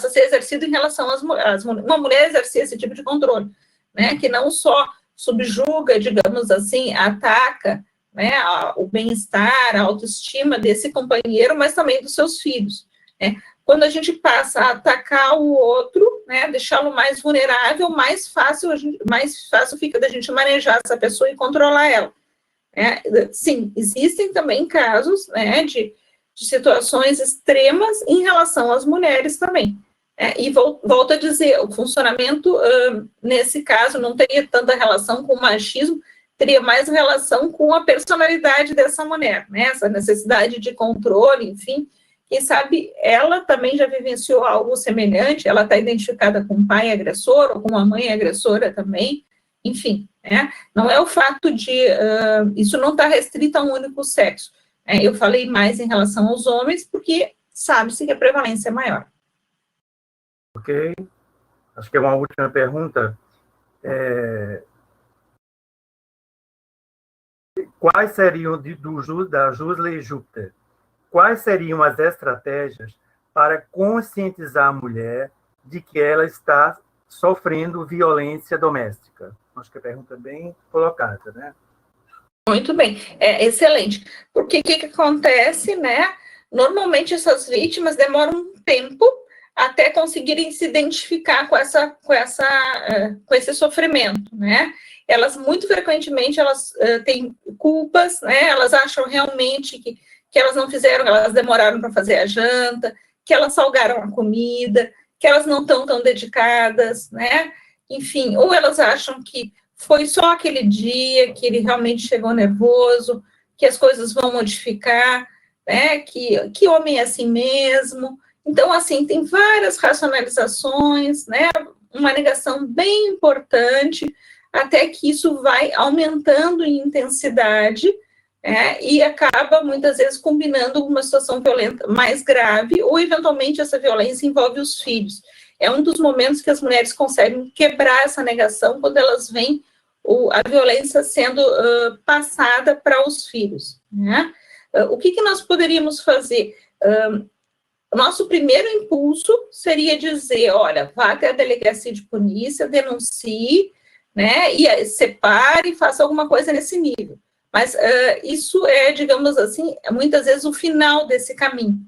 ser exercido em relação às mulheres. Uma mulher exercer esse tipo de controle, né? Que não só subjuga, digamos assim, ataca, né, o bem-estar, a autoestima desse companheiro, mas também dos seus filhos, né? Quando a gente passa a atacar o outro, né, deixá-lo mais vulnerável, mais fácil fica da gente manejar essa pessoa e controlar ela. Sim, existem também casos, né, de situações extremas em relação às mulheres também. E volto a dizer, o funcionamento, nesse caso, não teria tanta relação com o machismo, teria mais relação com a personalidade dessa mulher, né? Essa necessidade de controle, enfim. Quem sabe ela também já vivenciou algo semelhante, ela está identificada com um pai agressor ou com uma mãe agressora também, enfim, né? Não é o fato de... isso não está restrito a um único sexo. Eu falei mais em relação aos homens, porque sabe-se que a prevalência é maior. Ok. Acho que é uma última pergunta. Quais seriam, da Jusley Júpiter, quais seriam as estratégias para conscientizar a mulher de que ela está sofrendo violência doméstica? Acho que a pergunta é bem colocada, né? Muito bem, excelente. Porque o que acontece, né? Normalmente essas vítimas demoram um tempo até conseguirem se identificar com esse sofrimento, né? Elas, muito frequentemente, têm culpas, né? Elas acham realmente que elas não fizeram, elas demoraram para fazer a janta, que elas salgaram a comida, que elas não estão tão dedicadas, né? Enfim, ou elas acham que foi só aquele dia que ele realmente chegou nervoso, que as coisas vão modificar, né? Que homem é assim mesmo. Então, assim, tem várias racionalizações, né? Uma negação bem importante, até que isso vai aumentando em intensidade, e acaba, muitas vezes, combinando uma situação violenta mais grave, ou, eventualmente, essa violência envolve os filhos. É um dos momentos que as mulheres conseguem quebrar essa negação, quando elas veem a violência sendo passada para os filhos, né? O que nós poderíamos fazer? O nosso primeiro impulso seria dizer, olha, vá até a delegacia de polícia, denuncie, né, e separe, faça alguma coisa nesse nível. Mas isso digamos assim, muitas vezes o final desse caminho,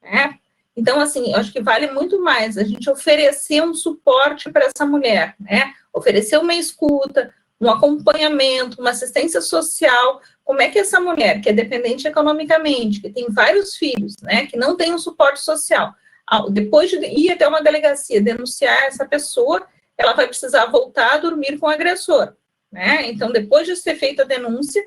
né? Então, assim, eu acho que vale muito mais a gente oferecer um suporte para essa mulher, né? Oferecer uma escuta, um acompanhamento, uma assistência social. Como é que essa mulher, que é dependente economicamente, que tem vários filhos, né, que não tem um suporte social, depois de ir até uma delegacia denunciar essa pessoa, ela vai precisar voltar a dormir com o agressor, né? Então, depois de ser feita a denúncia,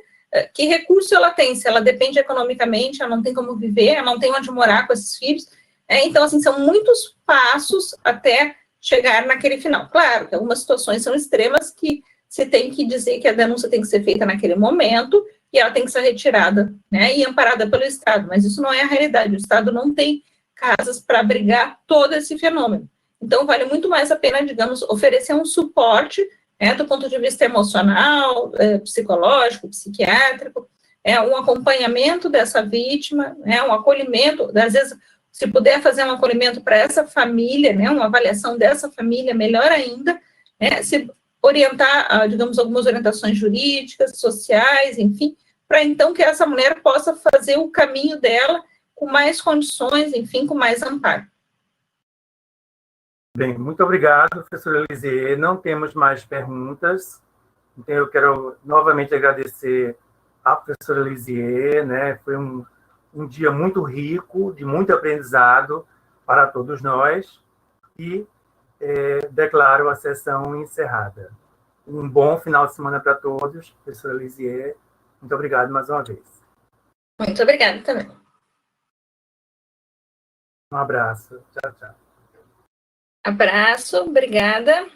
que recurso ela tem? Se ela depende economicamente, ela não tem como viver, ela não tem onde morar com esses filhos. Então, assim, são muitos passos até chegar naquele final. Claro que algumas situações são extremas que você tem que dizer que a denúncia tem que ser feita naquele momento e ela tem que ser retirada, né, e amparada pelo Estado, mas isso não é a realidade. O Estado não tem casas para abrigar todo esse fenômeno. Então, vale muito mais a pena, digamos, oferecer um suporte, né, do ponto de vista emocional, psicológico, psiquiátrico, um acompanhamento dessa vítima, um acolhimento, às vezes, se puder fazer um acolhimento para essa família, né, uma avaliação dessa família, melhor ainda, né, se orientar, digamos, algumas orientações jurídicas, sociais, enfim, para então que essa mulher possa fazer o caminho dela com mais condições, enfim, com mais amparo. Bem, muito obrigado, professora Elisier. Não temos mais perguntas. Então, eu quero novamente agradecer à professora Elisier, né? Foi um dia muito rico, de muito aprendizado para todos nós, e declaro a sessão encerrada. Um bom final de semana para todos, professora Elisier. Muito obrigado mais uma vez. Muito obrigada também. Um abraço. Tchau, tchau. Abraço, obrigada.